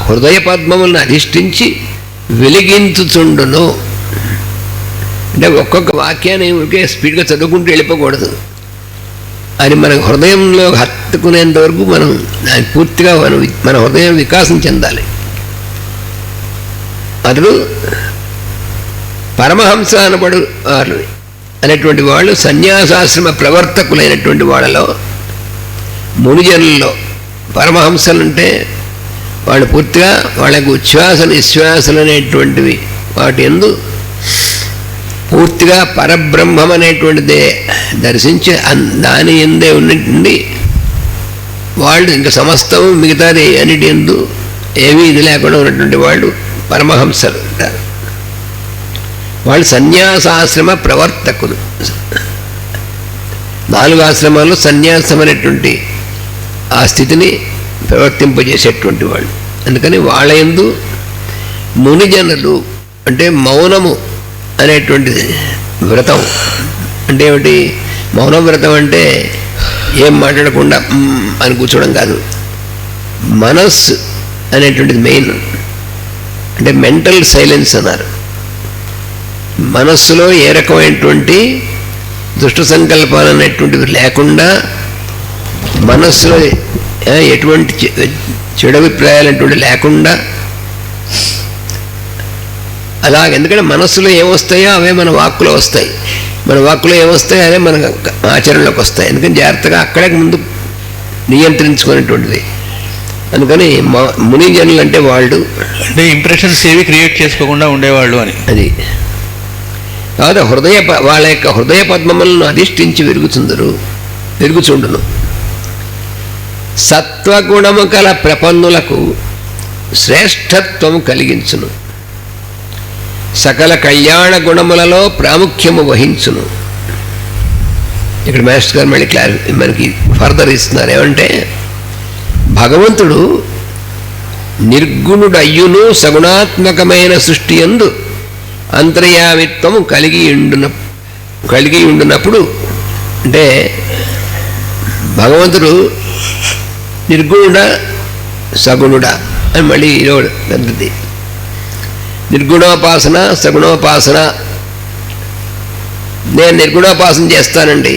హృదయ పద్మములను అధిష్ఠించి వెలిగించుచుండును. అంటే ఒక్కొక్క వాక్యాన్ని ఒకే స్పీడ్గా చదువుకుంటూ వెళ్ళిపోకూడదు, అది మన హృదయంలో హత్తుకునేంత వరకు మనం దానికి పూర్తిగా మన హృదయం వికాసం చెందాలి. అతడు పరమహంస అనబడు అనేటువంటి వాళ్ళు సన్యాసాశ్రమ ప్రవర్తకులైనటువంటి వాళ్ళలో మునిజనుల్లో పరమహంసలు అంటే వాళ్ళు పూర్తిగా వాళ్ళకు ఉచ్ఛ్వాస నిశ్వాసలు అనేటువంటివి వాటి యందు పూర్తిగా పరబ్రహ్మం అనేటువంటిదే దర్శించి దాని ఎందే ఉన్నట్టుండి వాళ్ళు ఇంకా సమస్తం మిగతాది అన్నిటి యందు ఏమీ ఇది లేకుండా ఉన్నటువంటి వాళ్ళు పరమహంసలు అంటారు. వాళ్ళు సన్యాసాశ్రమ ప్రవర్తకులు. 4 ఆశ్రమాల్లో సన్యాసం అనేటువంటి ఆ స్థితిని ప్రవర్తింపజేసేటువంటి వాళ్ళు. అందుకని వాళ్ళ యందు మునిజనులు అంటే మౌనము అనేటువంటిది వ్రతం అంటే ఏమిటి? మౌన వ్రతం అంటే ఏం మాట్లాడకుండా అని కూర్చోవడం కాదు. మనస్సు అనేటువంటిది మెయిన్. అంటే మెంటల్ సైలెన్స్ అన్నారు. మనస్సులో ఏ రకమైనటువంటి దుష్ట సంకల్పాలు అనేటువంటివి లేకుండా, మనస్సులో ఎటువంటి చెడు అభిప్రాయాలు అనేటువంటి లేకుండా అలాగ. ఎందుకంటే మనస్సులో ఏమొస్తాయో అవే మన వాక్కులో వస్తాయి, మన వాక్కులో ఏమొస్తాయో అవే మన ఆచరణలోకి వస్తాయి. అందుకని జాగ్రత్తగా అక్కడే ముందు నియంత్రించుకునేటువంటిది. అందుకని మునిజనులు అంటే వాళ్ళు అంటే ఇంప్రెషన్స్ ఏవి క్రియేట్ చేసుకోకుండా ఉండేవాళ్ళు అని. అది కాదు, వాళ్ళ యొక్క హృదయ పద్మములను అధిష్ఠించి వెరుగుచుండును. సత్వగుణము కల ప్రపన్నులకు శ్రేష్ఠత్వము కలిగించును. సకల కళ్యాణ గుణములలో ప్రాముఖ్యము వహించును. ఇక్కడ మాస్టర్ గారు మళ్ళీ మనకి ఫర్దర్ ఇస్తున్నారు. ఏమంటే భగవంతుడు నిర్గుణుడయ్యును సగుణాత్మకమైన సృష్టి యందు అంతర్యామిత్వము కలిగి ఉండునప్పుడు, అంటే భగవంతుడు నిర్గుణుడా సగుణుడా అని మళ్ళీ ఈరోజు పద్ధతి. నిర్గుణోపాసన సగుణోపాసన. నేను నిర్గుణోపాసన చేస్తానండి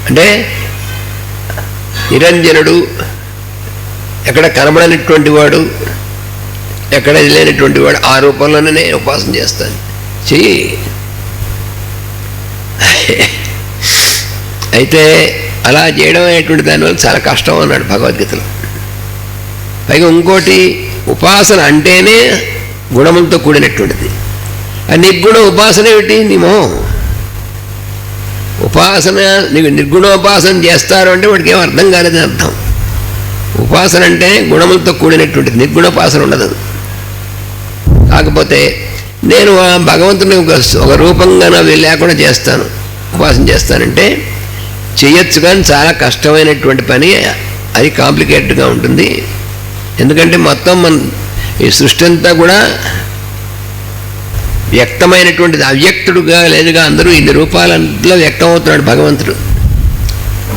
అంటే నిరంజనుడు, ఎక్కడ కనబడనటువంటి వాడు, ఎక్కడ లేనటువంటి వాడు, ఆ రూపంలోనే నేను ఉపాసన చేస్తాను. చెయ్యి. అయితే అలా చేయడం అనేటువంటి దానివల్ల చాలా కష్టం అన్నాడు భగవద్గీతలో. పైగా ఇంకోటి, ఉపాసన అంటేనే గుణములతో కూడినటువంటిది. ఆ నిర్గుణ ఉపాసన ఏమిటి? నీ మొహం. ఉపాసన నీకు నిర్గుణోపాసన చేస్తారు అంటే వాడికి ఏం అర్థం కాలేదని అర్థం. ఉపాసన అంటే గుణములతో కూడినటువంటిది, నిర్గుణోపాసన ఉండదు. కాకపోతే నేను భగవంతుని ఒక రూపంగా లేకుండా చేస్తాను, ఉపాసన చేస్తానంటే చేయొచ్చు, కానీ చాలా కష్టమైనటువంటి పని. అది కాంప్లికేటెడ్గా ఉంటుంది. ఎందుకంటే మొత్తం ఈ సృష్టి అంతా కూడా వ్యక్తమైనటువంటిది, అవ్యక్తుడుగా లేదుగా అందరూ ఇన్ని రూపాలలో వ్యక్తమవుతున్నాడు భగవంతుడు.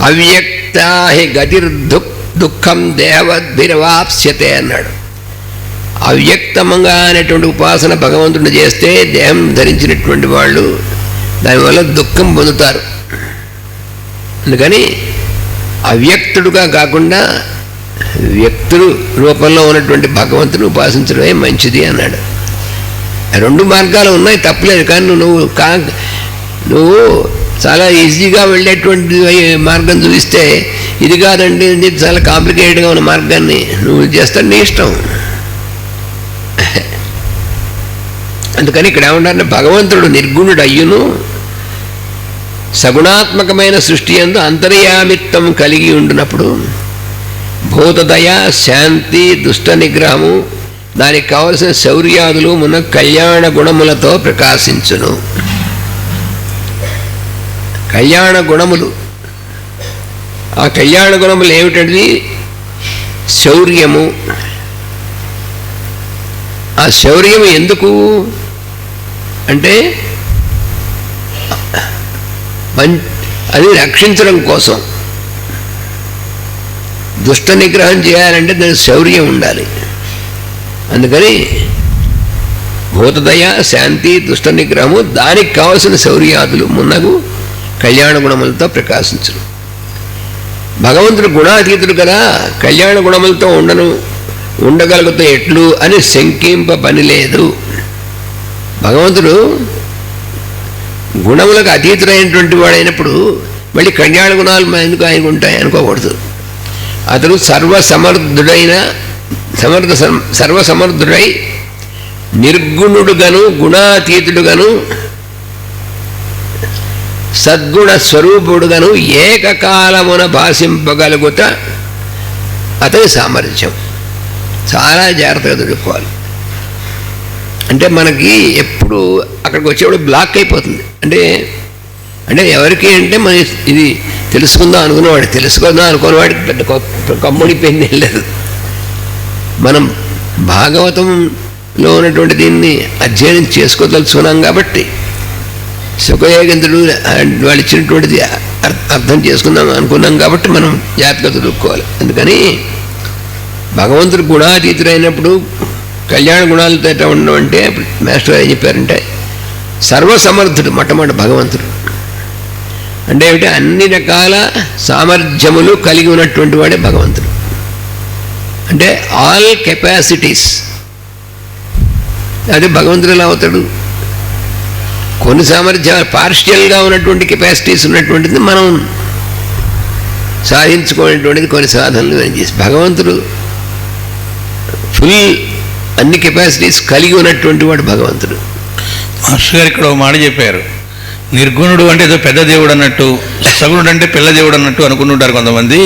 అవ్యక్తాహి గతిర్దుఃఖం దేవద్భిరవాప్స్యతే అన్నాడు. అవ్యక్తంగా అనేటువంటి ఉపాసన భగవంతుడిని చేస్తే దేహం ధరించినటువంటి వాళ్ళు దానివల్ల దుఃఖం పొందుతారు. అందుకని అవ్యక్తుడుగా కాకుండా వ్యక్తుడు రూపంలో ఉన్నటువంటి భగవంతుని ఉపాసించడమే మంచిది అన్నాడు. రెండు మార్గాలు ఉన్నాయి, తప్పలేదు. కానీ నువ్వు చాలా ఈజీగా వెళ్ళేటువంటి మార్గం చూపిస్తే, ఇది కాదండి ఇది చాలా కాంప్లికేటెడ్గా ఉన్న మార్గాన్ని నువ్వు చేస్తాను, నీ ఇష్టం. అందుకని ఇక్కడ ఏమంటారంటే భగవంతుడు నిర్గుణుడు అయ్యును సగుణాత్మకమైన సృష్టి యందు అంతర్యామిత్వం కలిగి ఉండినప్పుడు భూతదయ, శాంతి, దుష్ట నిగ్రహము, దానికి కావలసిన శౌర్యాదులు మున కళ్యాణ గుణములతో ప్రకాశించును. కళ్యాణ గుణములు, ఆ కళ్యాణ గుణములు ఏమిటండి? శౌర్యము. ఆ శౌర్యము ఎందుకు అంటే అది రక్షించడం కోసం. దుష్ట నిగ్రహం చేయాలంటే దానికి శౌర్యం ఉండాలి. అందుకని భూతదయ, శాంతి, దుష్ట నిగ్రహము, దానికి కావలసిన శౌర్యాదులు మున్నగు కళ్యాణ గుణములతో ప్రకాశించరు. భగవంతుడు గుణాతీతుడు కదా, కళ్యాణ గుణములతో ఉండగలుగుతా ఎట్లు అని శంకింప పని లేదు. భగవంతుడు గుణములకు అతీతుడైనటువంటి వాడైనప్పుడు మళ్ళీ కళ్యాణ గుణాలు ఎందుకు ఆయనకు ఉంటాయి అనుకోకూడదు. అతడు సర్వసమర్థుడై నిర్గుణుడుగాను గుణాతీతుడుగాను సద్గుణ స్వరూపుడుగాను ఏకకాలమున భాషింపగలుగుత అతని సామర్థ్యం. చాలా జాగ్రత్తగా తెలుసుకోవాలి. అంటే మనకి ఎప్పుడు అక్కడికి వచ్చేప్పుడు బ్లాక్ అయిపోతుంది. అంటే అంటే ఎవరికి అంటే మన ఇది తెలుసుకుందాం అనుకునేవాడు, తెలుసుకుందాం అనుకునేవాడికి పెద్ద కమ్ముడిపోయింది లేదు. మనం భాగవతంలో ఉన్నటువంటి దీన్ని అధ్యయనం చేసుకోదలుచుకున్నాం కాబట్టి సుఖయోగేంద్రుడు వాళ్ళు ఇచ్చినటువంటిది అర్థం చేసుకుందాం అనుకున్నాం కాబట్టి మనం జాగ్రత్తగా చదువుకోవాలి. అందుకని భగవంతుడు గుణాతీతుడైనప్పుడు కళ్యాణ గుణాలతో ఎట్లా ఉండడం అంటే మాస్టర్ ఏం చెప్పారంటే సర్వసమర్థుడు మొట్టమొదటి భగవంతుడు. అంటే ఏమిటి? అన్ని రకాల సామర్థ్యములు కలిగి ఉన్నటువంటి వాడే భగవంతుడు. అంటే ఆల్ కెపాసిటీస్. అదే భగవంతుడు ఎలా అవుతాడు? కొన్ని సామర్థ్యాలు పార్షియల్గా ఉన్నటువంటి కెపాసిటీస్ ఉన్నటువంటిది మనం సాధించుకునేటువంటిది కొన్ని సాధనలు అని చేసి, భగవంతుడు ఫుల్ అన్ని కెపాసిటీస్ కలిగి ఉన్నటువంటి వాడు భగవంతుడు. మాస్టర్ గారు ఇక్కడ ఒక మాట చెప్పారు, నిర్గుణుడు అంటే ఏదో పెద్ద దేవుడు అన్నట్టు, సగుణుడు అంటే పిల్ల దేవుడు అన్నట్టు అనుకుంటుంటారు కొంతమంది.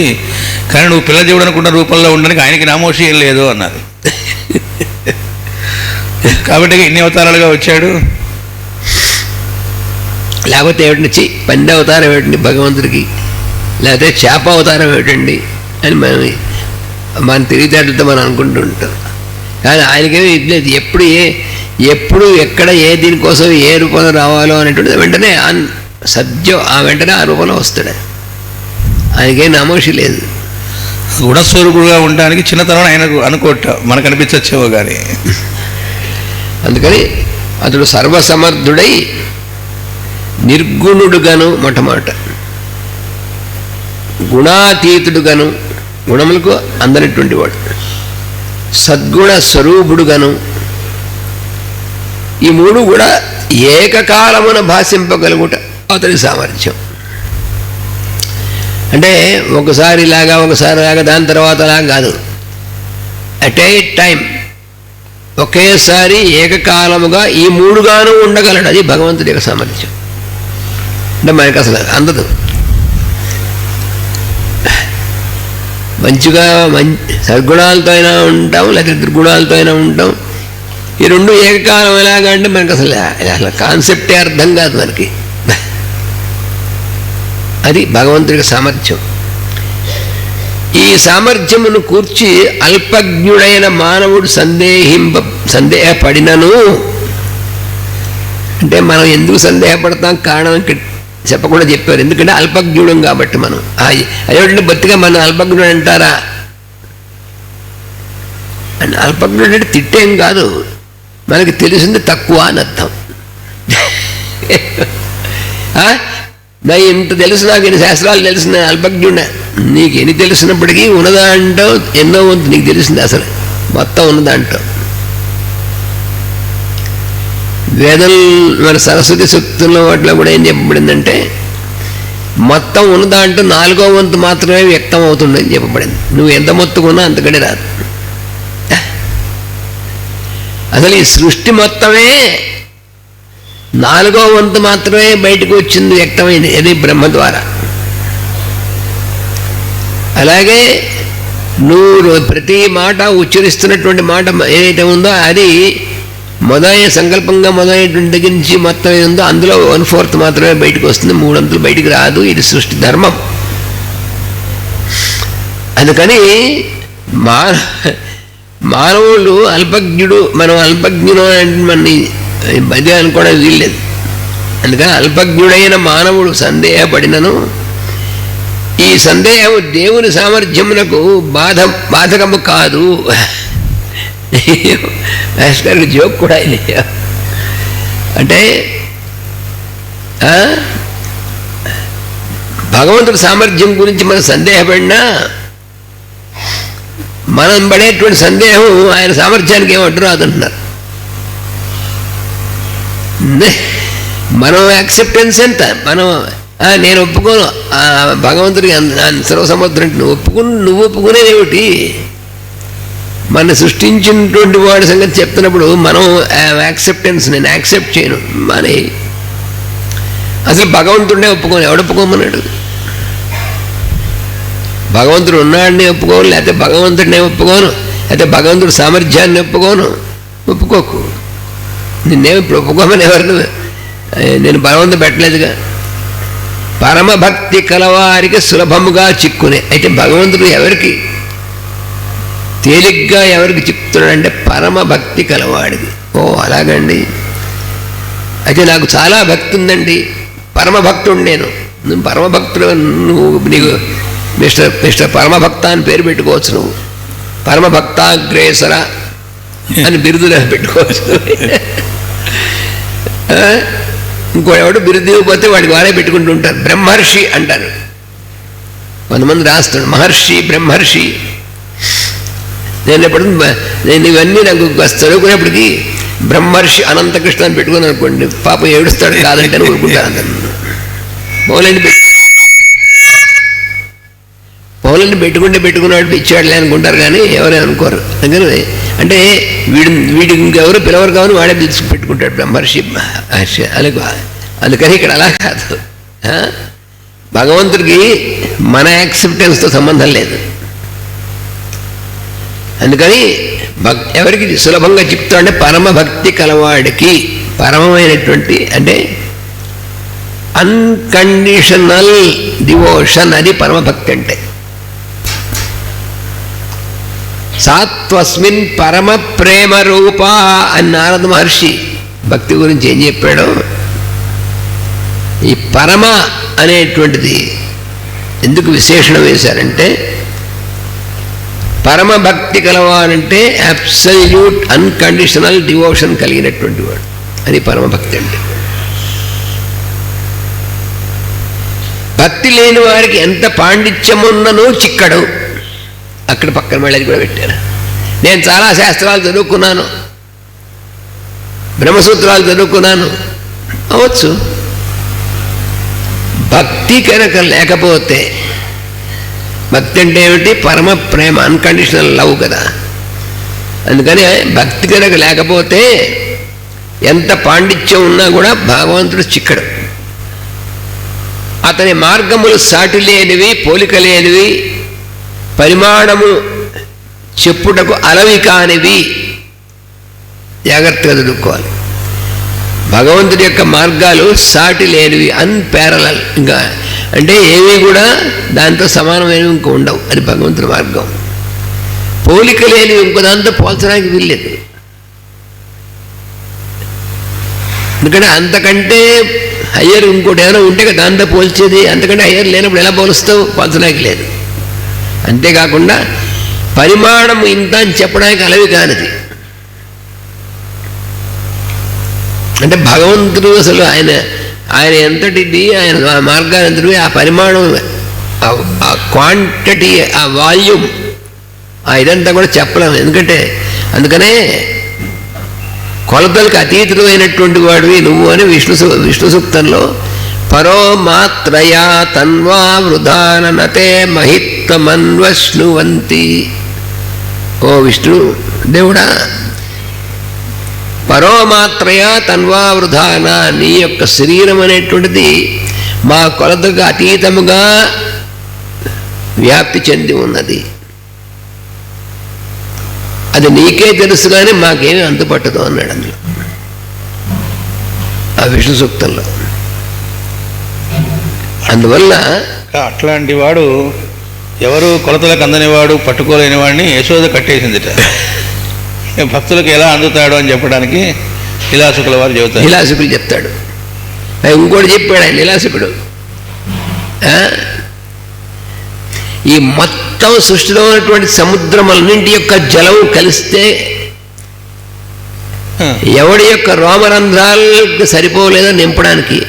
కానీ నువ్వు పిల్ల దేవుడు అనుకున్న రూపంలో ఉండడానికి ఆయనకి నామోషి ఏం లేదు అన్నారు. కాబట్టి ఇన్ని అవతారాలుగా వచ్చాడు. లేకపోతే ఏమిటి పంది అవతారం ఏమిటండి భగవంతుడికి, లేకపోతే చేప అవతారం ఏమిటండి అని మన తెలివితేటలతో మనం అనుకుంటూ ఉంటాం. కానీ ఆయనకేమీ ఇది లేదు. ఎప్పుడు ఎక్కడ ఏ దీనికోసం ఏ రూపంలో రావాలో అనేటువంటిది వెంటనే సద్యం వెంటనే ఆ రూపంలో వస్తాడు. ఆయనకేం నామోషి లేదు. గుణస్వరూపుడుగా ఉండడానికి చిన్నతనం ఆయనకు అనుకోట మనకు అనిపించచ్చేవో కానీ. అందుకని అతడు సర్వసమర్థుడై నిర్గుణుడుగాను మొట్టమొదట, గుణాతీతుడుగాను గుణములకు అందనటువంటి వాడు, సద్గుణ స్వరూపుడుగాను, ఈ మూడు కూడా ఏకకాలమున భాషింపగలుగుట అతని సామర్థ్యం. అంటే ఒకసారి ఇలాగా ఒకసారి లాగా దాని తర్వాత అలా కాదు, అట్ ఏ టైం ఒకేసారి ఏకకాలముగా ఈ మూడుగాను ఉండగలడు. అది భగవంతుడి యొక్క సామర్థ్యం. అంటే మనకి అసలు అందదు. మంచిగా సద్గుణాలతో అయినా ఉంటాం, లేకపోతే దుర్గుణాలతో అయినా ఉంటాం. ఈ రెండు ఏకకాలం ఎలాగా అంటే మనకు అసలు కాన్సెప్టే అర్థం కాదు మనకి. అది భగవంతుడికి సామర్థ్యం. ఈ సామర్థ్యమును కూర్చి అల్పజ్ఞుడైన మానవుడు సందేహపడినను, అంటే మనం ఎందుకు సందేహపడతాం కారణం చెప్పకుండా చెప్పారు. ఎందుకంటే అల్పజ్ఞుడం కాబట్టి. మనం అదేంటంటే బతిగా మనం అల్పజ్ఞుడు అంటారా? అని అల్పజ్ఞుడు అంటే తిట్టేం కాదు, మనకి తెలిసింది తక్కువ అని అర్థం. నా ఇంత తెలుసు, నాకు ఎన్ని శాస్త్రాలు తెలిసిన అల్పజ్ఞుడే. నీకు ఎన్ని తెలిసినప్పటికీ ఉన్నదా అంటావు, ఎన్నో వంతు నీకు తెలిసింది అసలు మొత్తం ఉన్నదంటావు. వేదం మన సరస్వతి సూక్తుల్లో వాటిలో కూడా ఏం చెప్పబడిందంటే మొత్తం ఉన్నదాంటూ 4వ వంతు మాత్రమే వ్యక్తం అవుతుందని చెప్పబడింది. నువ్వు ఎంత మొత్తుకున్నా అంతకంటే రాదు. అసలు ఈ సృష్టి మొత్తమే 4వ వంతు మాత్రమే బయటకు వచ్చింది, వ్యక్తమైంది, అది బ్రహ్మ ద్వారా. అలాగే నువ్వు ప్రతి మాట ఉచ్చరిస్తున్నటువంటి మాట ఏదైతే ఉందో అది మొదలైన సంకల్పంగా మొదలైనటువంటి దగ్గర నుంచి మొత్తం ఏదో అందులో 1/4 మాత్రమే బయటకు వస్తుంది, 3/4 బయటికి రాదు. ఇది సృష్టి ధర్మం. అందుకని మానవులు అల్పజ్ఞుడు, మనం అల్పజ్ఞుడు అంటే మన బది అనుకోవడం వీల్లేదు. అందుకని అల్పజ్ఞుడైన మానవుడు సందేహపడినను ఈ సందేహం దేవుని సామర్థ్యమునకు బాధకము కాదు. మాస్టర్ జోక్ కూడా అయినా అంటే భగవంతుడి సామర్థ్యం గురించి మనం సందేహపడినా మనం పడేటువంటి సందేహం ఆయన సామర్థ్యానికి ఏమంటారు అదంటున్నారు. మనం యాక్సెప్టెన్స్ ఎంత, మనం నేను ఒప్పుకోను భగవంతుడికి సర్వసమర్థుడు, నువ్వు ఒప్పుకునేదేమిటి? మన సృష్టించినటువంటి వాడి సంగతి చెప్తున్నప్పుడు మనం యాక్సెప్టెన్స్, నేను యాక్సెప్ట్ చేయను అని. అసలు భగవంతుడినే ఒప్పుకోను, ఎవడు ఒప్పుకోమన్నాడు? భగవంతుడు ఉన్నాడిని ఒప్పుకోను, లేకపోతే భగవంతుడినే ఒప్పుకోను, లేకపోతే భగవంతుడి సామర్థ్యాన్ని ఒప్పుకోకు. నిన్నేమి ఇప్పుడు ఒప్పుకోమని ఎవరిని నేను బలవంతం పెట్టలేదుగా. పరమభక్తి కలవారికి సులభముగా చిక్కునే. అయితే భగవంతుడు ఎవరికి తేలిగ్గా ఎవరికి చిక్కుతున్నాడంటే పరమభక్తి కలవాడికి. ఓ అలాగండి, అయితే నాకు చాలా భక్తి ఉందండి, పరమభక్తుడు నేను. నువ్వు పరమభక్తుడు, నువ్వు నీకు మిస్టర్ పరమభక్త అని పేరు పెట్టుకోవచ్చు, నువ్వు పరమభక్తాగ్రేసర అని బిరుదులు పెట్టుకోవచ్చు. ఇంకో ఎవడు బిరుదు ఇవ్వకపోతే వాడికి వారే పెట్టుకుంటూ ఉంటారు. బ్రహ్మర్షి అంటారు కొంతమంది, రాస్తాడు మహర్షి బ్రహ్మర్షి. నేను ఇవన్నీ నాకు చదువుకునేప్పటికీ బ్రహ్మర్షి అనంతకృష్ణ అని పెట్టుకుని అనుకోండి, పాపం ఏడుస్తాడు కాదంటే అని ఊరుకుంటారు. అందరు పౌలని పెట్టుకున్నాడు పిచ్చాడులే అనుకుంటారు, కానీ ఎవరే అనుకోరు. అందుకని అంటే వీడి ఇంకెవరు పిలవరు కావని వాడే పిలిచి పెట్టుకుంటాడు బ్రహ్మర్షి మహర్షి అని. అందుకని ఇక్కడ అలా కాదు, భగవంతుడికి మన యాక్సెప్టెన్స్తో సంబంధం లేదు. అందుకని ఎవరికి సులభంగా చెప్తా అంటే పరమభక్తి కలవాడికి, పరమమైనటువంటి అంటే అన్కండిషనల్ డివోషన్, అది పరమభక్తి అంటే. సాత్వస్మిన్ పరమ ప్రేమ రూప అని నారద మహర్షి భక్తి గురించి ఏం చెప్పాడో, ఈ పరమ అనేటువంటిది ఎందుకు విశేషణం వేశారంటే, పరమభక్తి కలవాడంటే అబ్సల్యూట్ అన్కండిషనల్ డివోషన్ కలిగినటువంటి వాడు, అది పరమభక్తి అంటే. భక్తి లేని వారికి ఎంత పాండిత్యం ఉన్ననో చిక్కడు. అక్కడ పక్కన మళ్ళీ కూడా పెట్టారు. నేను చాలా శాస్త్రాలు చదువుకున్నాను, బ్రహ్మసూత్రాలు చదువుకున్నాను అవచ్చు, భక్తి కనుక లేకపోతే, భక్తి అంటే ఏమిటి? పరమ ప్రేమ, అన్కండిషనల్ లవ్ కదా. అందుకని భక్తి కనుక లేకపోతే ఎంత పాండిత్యం ఉన్నా కూడా భగవంతుడు చిక్కడు. అతని మార్గములు సాటి లేనివి, పోలిక లేనివి, పరిమాణము చెప్పుటకు అలవి కానివి. జాగ్రత్తగా చదువుకోవాలి. భగవంతుడి యొక్క మార్గాలు సాటి లేనివి, అన్పారలల్. ఇంకా అంటే ఏవి కూడా దాంతో సమానమైనవి ఇంకో ఉండవు, అది భగవంతుడి మార్గం. పోలిక లేనివి ఇంకో దాంతో పోల్చడానికి వీల్లేదు. ఎందుకంటే అంతకంటే హయ్యర్ ఇంకోటి ఏదైనా ఉంటే కదా దాంతో పోల్చేది. అంతకంటే హయ్యర్ లేనప్పుడు ఎలా పోలుస్తావు? పోల్చడానికి లేదు. అంతేకాకుండా పరిమాణం ఇంత అని చెప్పడానికి అలవి కానిది. అంటే భగవంతుడు అసలు ఆయన ఎంతటిది, ఆయన మార్గాలు ఎంతటి, ఆ పరిమాణం, ఆ క్వాంటిటీ, ఆ వాల్యూమ్, ఇదంతా కూడా చెప్పలేము. ఎందుకంటే అందుకనే కొలతలకు అతీతుడమైనటువంటి వాడివి నువ్వు అని విష్ణు సూక్తంలో పరో మాత్రయా తన్వా వృధానతే మహిత్వమన్వశ్నువంతి. ఓ విష్ణు దేవుడా, పరోమాత్రయా తన్వా వృధాన, నీ యొక్క శరీరం అనేటువంటిది మా కొలతకు అతీతముగా వ్యాప్తి చెంది ఉన్నది. అది నీకే తెలుసు కానీ మాకేమీ అంతుపట్టదు అన్నాడు అందులో, ఆ విష్ణు సూక్తంలో. అందువల్ల అట్లాంటి వాడు ఎవరు కొలతలకు అందనివాడు, పట్టుకోలేని వాడిని యశోద కట్టేసిందిట. భక్తులకు ఎలా అందుతాడు అని చెప్పడానికి లీలాసుకుల వారు చెబుతారు. లీలాసుకులు చెప్తాడు. ఇంకోటి చెప్పాడు ఆయన లీలాసుకుడు, ఈ మొత్తం సృష్టిలో ఉన్నటువంటి సముద్రములన్నింటి యొక్క జలం కలిస్తే ఎవడి యొక్క రోమరంధ్రాలకు సరిపోలేదో నింపడానికి.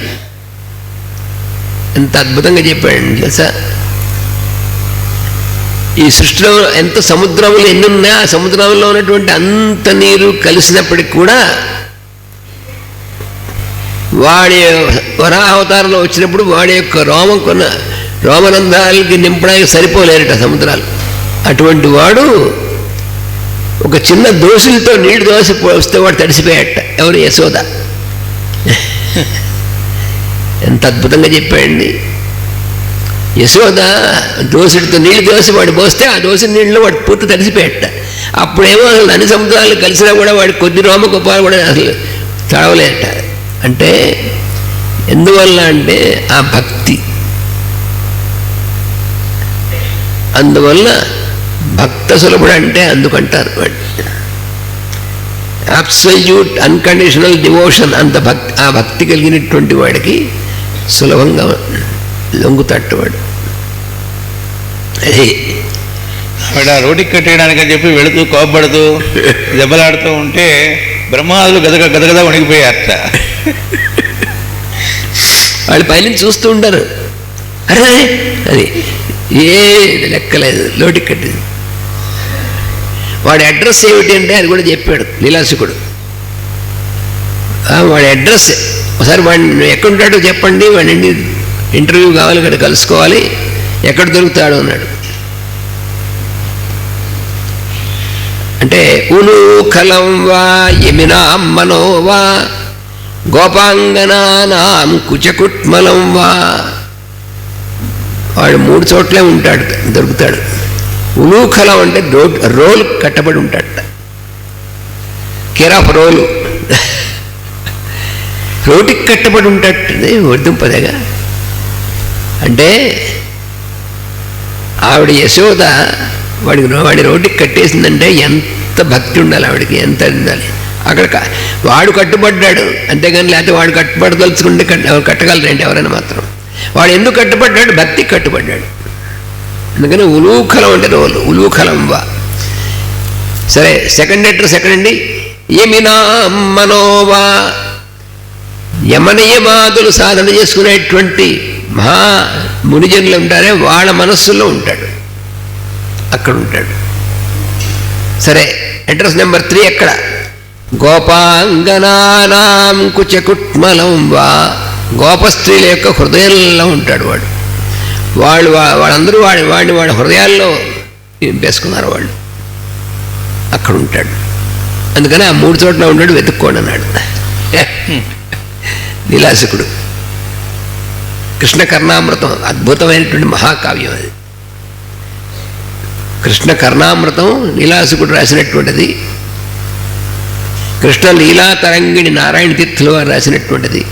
ఎంత అద్భుతంగా చెప్పాడండి తెలుసా. ఈ సృష్టిలో ఎంత సముద్రములు ఎన్నున్నా ఆ సముద్రంలో ఉన్నటువంటి అంత నీరు కలిసినప్పటికి కూడా వాడి వరాహవతారంలో వచ్చినప్పుడు వాడి యొక్క రోమనందాలకి నింపడానికి సరిపోలేరట సముద్రాలు. అటువంటి వాడు ఒక చిన్న దోశలతో నీళ్లు దోశ వస్తే వాడు తడిసిపోయాట. ఎవరు? యశోద. ఎంత అద్భుతంగా చెప్పాడండి. యశోద దోశడితో నీళ్ళు దోశ వాడు పోస్తే ఆ దోశ నీళ్ళలో వాడు పూర్తి తడిసిపోయాట. అప్పుడేమో అసలు అన్ని సముద్రాలు కలిసినా కూడా వాడి కొద్ది రోమకుపాలు కూడా అసలు తడవలేట. అంటే ఎందువల్ల అంటే ఆ భక్తి, అందువల్ల భక్త సులభుడు అంటే అందుకంటారు వాడు. అబ్సల్యూట్ అన్కండిషనల్ డివోషన్, అంత ఆ భక్తి కలిగినటువంటి వాడికి సులభంగా లొంగుతట్టు వాడు. అదే ఆవిడ రోడ్డుకి కట్టేయడానికి అని చెప్పి వెళుతూ కోపపడుతూ దెబ్బలాడుతూ ఉంటే బ్రహ్మాదులు గదగద వణికిపోయారట. వాళ్ళు పైన చూస్తూ ఉంటారు, అరే అది ఏ లెక్కలేదు లోటుకి కట్టింది. వాడి అడ్రస్ ఏమిటి అంటే అది కూడా చెప్పాడు లీలాసుకుడు. వాడి అడ్రస్ ఒకసారి వాడిని ఎక్కడుంటాడో చెప్పండి, వాడిని ఇంటర్వ్యూ కావాలి, ఇక్కడ కలుసుకోవాలి, ఎక్కడ దొరుకుతాడు అన్నాడు. అంటే ఉలూఖలం వా యమినాం మనోవా గోపాంగనానాం కుచకుట్మలం వా. వాడు 3 చోట్లే ఉంటాడు, దొరుకుతాడు. ఉలూఖలం అంటే రోలు కట్టబడి ఉంటాడట, కేర్ ఆఫ్ రోలు, రోటికి కట్టబడి ఉంటాడు. వర్ధంపదగా అంటే ఆవిడ యశోద వాడి రోడ్డుకి కట్టేసిందంటే ఎంత భక్తి ఉండాలి ఆవిడకి, ఎంత ఉండాలి. అక్కడ వాడు కట్టుబడ్డాడు అంతేగాని, లేకపోతే వాడు కట్టుబడదలుచుకుంటే కట్టగలరంటే ఎవరైనా మాత్రం. వాడు ఎందుకు కట్టుబడ్డాడు? భక్తికి కట్టుబడ్డాడు. అందుకని ఉలూఖలం అంటే రోలు, ఉలూఖలం వా. సరే, సెకండ్ అడ్రస్ ఎక్కడండి? యమినా మనోవా. యమనియమాదులు సాధన చేసుకునేటువంటి మహా మునిజనులు ఉంటారే వాళ్ళ మనస్సులో ఉంటాడు, అక్కడ ఉంటాడు. సరే, అడ్రస్ నెంబర్ 3 ఎక్కడ? గోపాంగనానాం కుచకుట్మలం వా. గోపస్త్రీల యొక్క హృదయంలో ఉంటాడు వాడు. వాళ్ళందరూ వాడి హృదయాల్లో నింపేసుకున్నారు వాళ్ళు, అక్కడ ఉంటాడు. అందుకని ఆ 3 చోట్ల ఉంటాడు, వెతుక్కోండి అన్నాడు లీలాసుకుడు. కృష్ణ కర్ణామృతం అద్భుతమైనటువంటి మహాకావ్యం అది. కృష్ణ కర్ణామృతం లీలాసుకుడు రాసినటువంటిది. కృష్ణ లీలా తరంగిణి నారాయణ తీర్థుల వారు రాసినటువంటిది.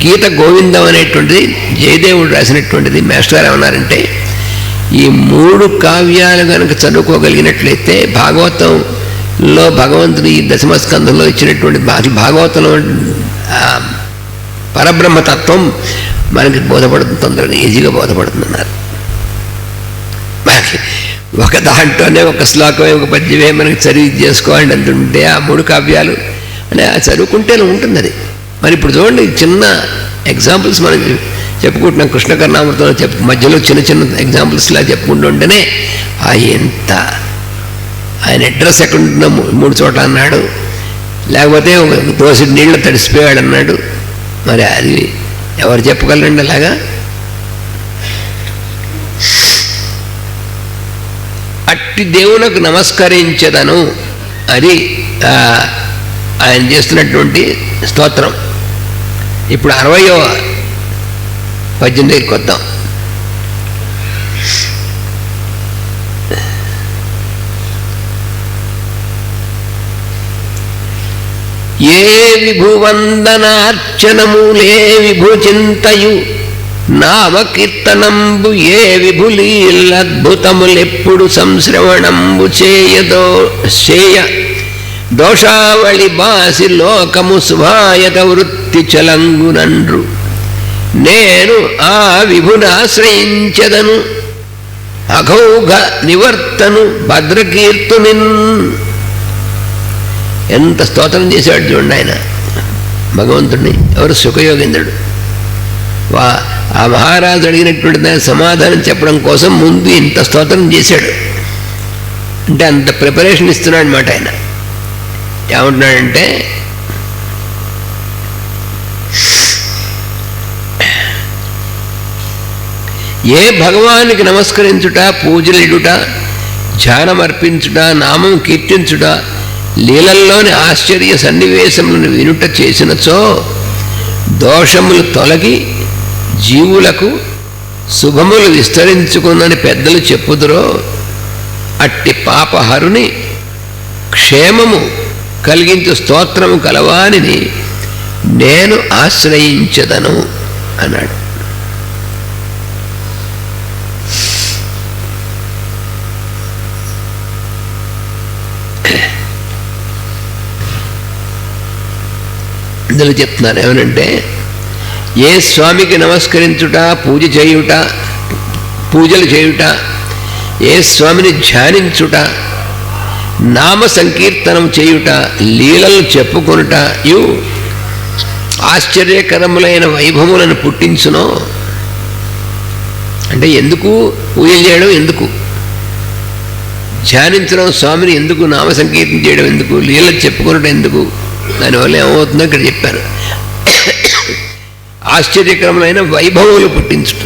గీత గోవిందం అనేటువంటిది జయదేవుడు రాసినటువంటిది. మాస్టర్ గారు ఏమన్నారంటే, ఈ 3 కావ్యాలు కనుక చదువుకోగలిగినట్లయితే భాగవతంలో భగవంతుడు ఈ దశమస్కంధంలో ఇచ్చినటువంటి భాగవతంలో పరబ్రహ్మతత్వం మనకి బోధపడుతుంది, తొందరగా ఈజీగా బోధపడుతుందన్నారు. మనకి ఒక దాంట్లోనే ఒక శ్లోకమే, ఒక పద్యమే మనకి చదివి చేసుకోవాలని అంటుంటే ఆ 3 కావ్యాలు అంటే చదువుకుంటేనే ఉంటుంది అది. మరి ఇప్పుడు చూడండి, చిన్న ఎగ్జాంపుల్స్ మనకి చెప్పుకుంటున్నాం. కృష్ణ కర్ణామృతంలో మధ్యలో చిన్న చిన్న ఎగ్జాంపుల్స్లా చెప్పుకుంటూ ఉంటేనే ఎంత ఆయన అడ్రస్ ఎక్కడుంటున్నా 3 చోట్ల అన్నాడు, లేకపోతే ఒక దోసి నీళ్ళు తడిసిపోయాడు అన్నాడు. మరి అది ఎవరు చెప్పగలరండి అలాగా? అట్టి దేవునికి నమస్కరించదను అది ఆయన చేస్తున్నటువంటి స్తోత్రం. ఇప్పుడు 60వ పద్యం దగ్గరికి వద్దాం. ఏ విభువందనార్చనములే విభుచింతయు నామకీర్తనంబు ఏ విభులీలద్భుతములెప్పుడు సంశ్రవణంబు చేయ దోషావళి బాసి లోకము శుభాయత వృత్తి చలంగునండ్రు. నేను ఆ విభునాశ్రయించదను అఘౌఘ నివర్తను భద్రకీర్తునిన్. ఎంత స్తోత్రం చేశాడు చూడండి ఆయన భగవంతుడిని. ఎవరు? సుఖయోగేంద్రుడు. ఆ మహారాజు అడిగినటువంటి దాని సమాధానం చెప్పడం కోసం ముందు ఇంత స్తోత్రం చేశాడు. అంటే అంత ప్రిపరేషన్ ఇస్తున్నాడు అన్నమాట ఆయన. ఏమంటున్నాడంటే, ఏ భగవానికి నమస్కరించుట, పూజలిడుట, ధ్యానం అర్పించుట, నామం కీర్తించుట, లీలల్లోని ఆశ్చర్య సన్నివేశములను వినుట చేసినచో దోషములు తొలగి జీవులకు శుభములు విస్తరించుకుందని పెద్దలు చెప్పుదురో అట్టి పాపహరుని క్షేమము కలిగించు స్తోత్రము కలవానిని నేను ఆశ్రయించదను అన్నాడు. ఇందులో చెప్తున్నారు ఏమనంటే, ఏ స్వామికి నమస్కరించుట, పూజలు చేయుట, ఏ స్వామిని ధ్యానించుట, నామ సంకీర్తనం చేయుట, లీలలు చెప్పుకొనుట ఇవి ఆశ్చర్యకరములైన వైభవములను పుట్టించునో. అంటే ఎందుకు పూజలు చేయడం, ఎందుకు ధ్యానించడం, స్వామిని ఎందుకు నామ సంకీర్తన చేయడం ఎందుకు, లీలలు చెప్పుకొనడం ఎందుకు, దానివల్ల ఏమవుతుందో ఇక్కడ చెప్పారు. ఆశ్చర్యకరములైన వైభవములు పుట్టించుట.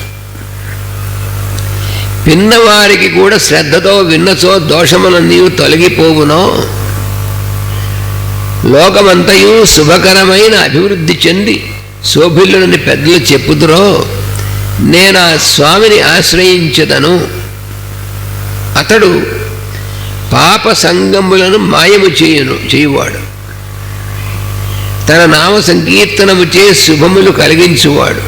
పిన్నవారికి కూడా శ్రద్ధతో విన్నచో దోషములన్నీ తొలగిపోవునో. లోకమంతయు శుభకరమైన అభివృద్ధి చెంది శోభిల్లునని పెద్దలు చెప్పుదురో. నేను ఆ స్వామిని ఆశ్రయించదను. అతడు పాప సంగములను మాయము చేయువాడు, తన నామ సంకీర్తనము చే శుభములు కలిగించువాడు.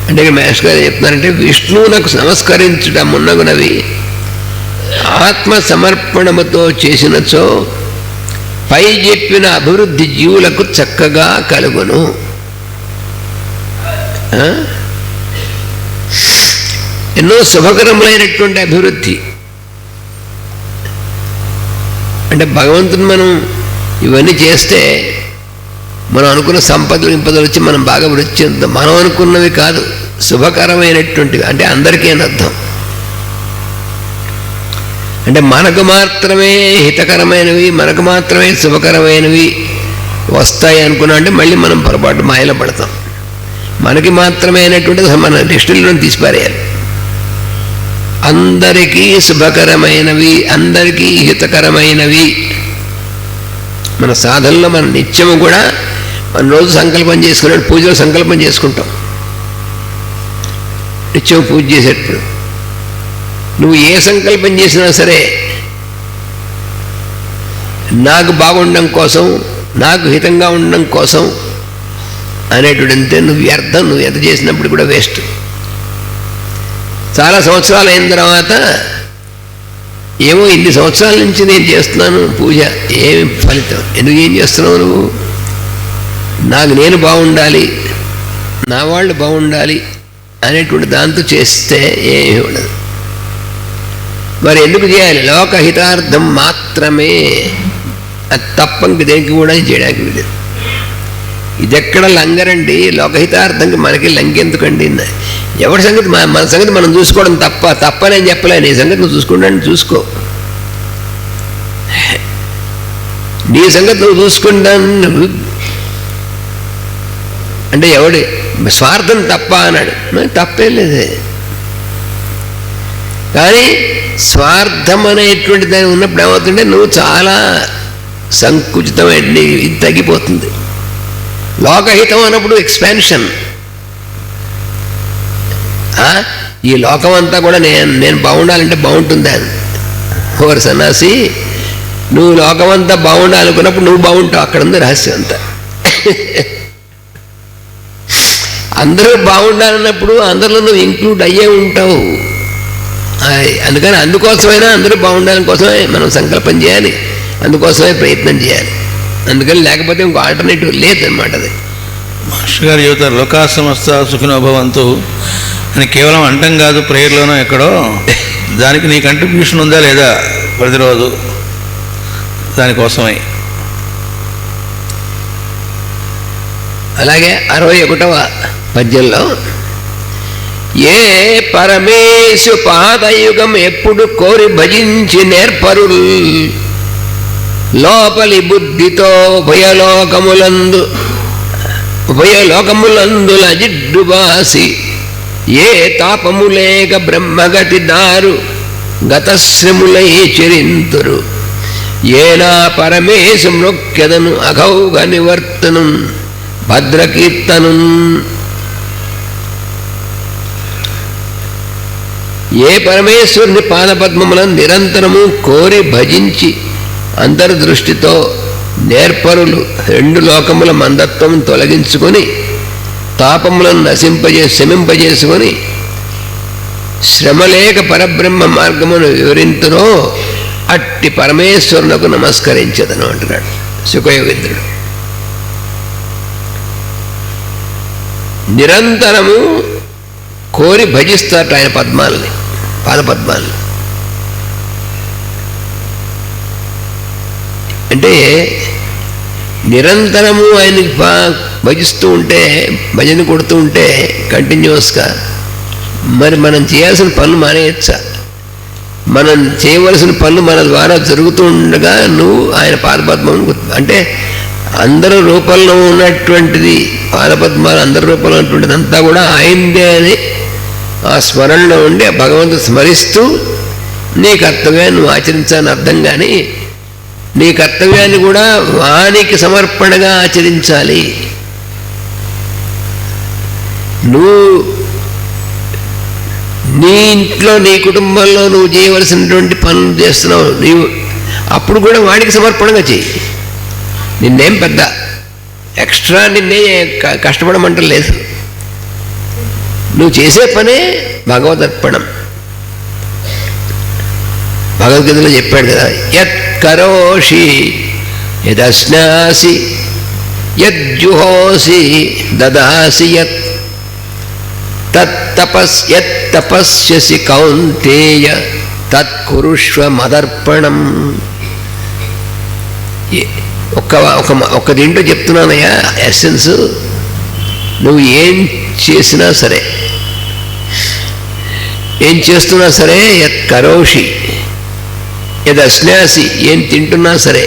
అంటే మేస్టర్ గారు చెప్తున్నారంటే, విష్ణువునకు నమస్కరించుట మున్నగునవి ఆత్మ సమర్పణముతో చేసినచో పై చెప్పిన అభివృద్ధి జీవులకు చక్కగా కలుగును. ఎన్నో శుభకరములైనటువంటి అభివృద్ధి. అంటే భగవంతుని మనం ఇవన్నీ చేస్తే మనం అనుకున్న సంపదలు వచ్చి మనం బాగా వృద్ధి చెందుతాం. మనం అనుకున్నవి కాదు, శుభకరమైనటువంటివి. అంటే అందరికీ అని అర్థం. అంటే మనకు మాత్రమే హితకరమైనవి, మనకు మాత్రమే శుభకరమైనవి వస్తాయి అనుకున్నా అంటే మళ్ళీ మనం పొరపాటు మాయలో పడతాం. మనకి మాత్రమే అయినటువంటిది మన దృష్టిలో తీసిపారేయాలి. అందరికీ శుభకరమైనవి, అందరికీ హితకరమైనవి. మన సాధనలో మన నిత్యము కూడా మన రోజు సంకల్పం చేసుకున్నాడు, పూజలో సంకల్పం చేసుకుంటాం. నిత్యం పూజ చేసేటప్పుడు నువ్వు ఏ సంకల్పం చేసినా సరే నాకు బాగుండడం కోసం, నాకు హితంగా ఉండడం కోసం అనేటువంటింతే. నువ్వు వ్యర్థం. నువ్వు ఎంత చేసినప్పుడు కూడా వేస్ట్. చాలా సంవత్సరాలు అయిన తర్వాత ఏమో ఇన్ని సంవత్సరాల నుంచి నేను చేస్తున్నాను పూజ, ఏమి ఫలితం, ఎందుకు ఏం చేస్తున్నావు నువ్వు? నాకు నేను బాగుండాలి, నా వాళ్ళు బాగుండాలి అనేటువంటి దాంతో చేస్తే ఏమీ ఉండదు. మరి ఎందుకు చేయాలి? లోకహితార్థం మాత్రమే. అది తప్ప ఇంక దేనికి కూడా చేయడానికి వీలేదు. ఇదెక్కడ లంగరండి? లోకహితార్థంకి మనకి లంకెందుకండి? ఎవరి సంగతి మన సంగతి మనం చూసుకోవడం తప్ప నేను చెప్పలే. నీ సంగతి నువ్వు చూసుకుంటాను, చూసుకో. నీ సంగతి నువ్వు చూసుకుంటాను అంటే ఎవడి స్వార్థం తప్ప అన్నాడు. తప్పేం లేదే. కానీ స్వార్థం అనేటువంటి దాని ఉన్నప్పుడు ఏమవుతుంటే నువ్వు చాలా సంకుచితమైన ఇది తగ్గిపోతుంది. లోకహితం అన్నప్పుడు ఎక్స్పాన్షన్. ఈ లోకం అంతా కూడా నేను బాగుండాలంటే బాగుంటుందా? ఓవర్ సన్నాసి, నువ్వు లోకమంతా బాగుండాలనుకున్నప్పుడు నువ్వు బాగుంటావు. అక్కడ ఉంది రహస్యం అంతా. అందరూ బాగుండాలన్నప్పుడు అందరిలో నువ్వు ఇంక్లూడ్ అయ్యే ఉంటావు. అందుకని అందుకోసమైనా అందరూ బాగుండాలని కోసమే మనం సంకల్పం చేయాలి, అందుకోసమే ప్రయత్నం చేయాలి. అందుకని లేకపోతే ఇంకో ఆల్టర్నేటివ్ లేదన్నమాట. అది మాస్టర్ గారు చెబుతారు, లోకా సమస్త సుఖినో భవంతు అని కేవలం అంటం కాదు, ప్రేయర్లోనో ఎక్కడో. దానికి నీ కంట్రిబ్యూషన్ ఉందా లేదా ప్రతిరోజు? దానికోసమై. అలాగే 61వ పద్యంలో, ఏ పరమేశు పాదయుగం ఎప్పుడు కోరి భజించి నేర్పరుల్ లోపలి బుద్ధితో ఉభయలోకములందుల జిడ్డుబాసి ఏ తాపములేక బ్రహ్మగతి దారు గతశ్రములై చరింతురు. ఏనా పరమేశు మృక్యదను అఘౌగ నివర్తను భద్రకీర్తను. ఏ పరమేశ్వరుని పాదపద్మములను నిరంతరము కోరి భజించి అంతర్దృష్టితో నేర్పరులు 2 లోకముల మందత్వం తొలగించుకొని తాపములను శమింపజేసుకొని శ్రమలేక పరబ్రహ్మ మార్గమును వివరింతురో అట్టి పరమేశ్వరునకు నమస్కరించదను అంటున్నాడు శుకయోగేంద్రుడు. నిరంతరము కోరి భజిస్తారట ఆయన పద్మాలని, పాదపద్మాలని. అంటే నిరంతరము ఆయనకి భజిస్తూ ఉంటే, భజన కొడుతూ ఉంటే కంటిన్యూస్గా, మరి మనం చేయాల్సిన పనులు మానేయచ్చా? మనం చేయవలసిన పనులు మన ద్వారా జరుగుతూ ఉండగా నువ్వు ఆయన పాదపద్మం, అంటే అందరి రూపంలో ఉన్నటువంటిది పాదపద్మాలు, అందరి రూపంలో ఉన్నటువంటిది అంతా కూడా ఆయనదే అని ఆ స్మరణలో ఉండి ఆ భగవంతుడు స్మరిస్తూ నీ కర్తవ్యాన్ని నువ్వు ఆచరించాలని అర్థం. కానీ నీ కర్తవ్యాన్ని కూడా వానికి సమర్పణగా ఆచరించాలి. నువ్వు నీ ఇంట్లో నీ కుటుంబంలో నువ్వు చేయవలసినటువంటి పనులు చేస్తున్నావు, నీవు అప్పుడు కూడా వాడికి సమర్పణగా చెయ్యి. నిన్నేం పెద్ద ఎక్స్ట్రా నిన్నే కష్టపడమంటలేదు. నువ్వు చేసే పనే భగవదర్పణం. భగవద్గీతలో చెప్పాడు కదా, యత్ కరోషి యదశ్నాసి యజ్జుహోసి దదాసి యత్ తపస్యసి కౌంతేయ తత్కురుష్వ మదర్పణం. ఒక్క దీంట్లో చెప్తున్నానయ్యా ఎస్సెన్స్. నువ్వు ఏం చేసినా సరే, ఏం చేస్తున్నా సరే, యత్ కరోషి యద్ అశ్నాసి, ఏం తింటున్నా సరే,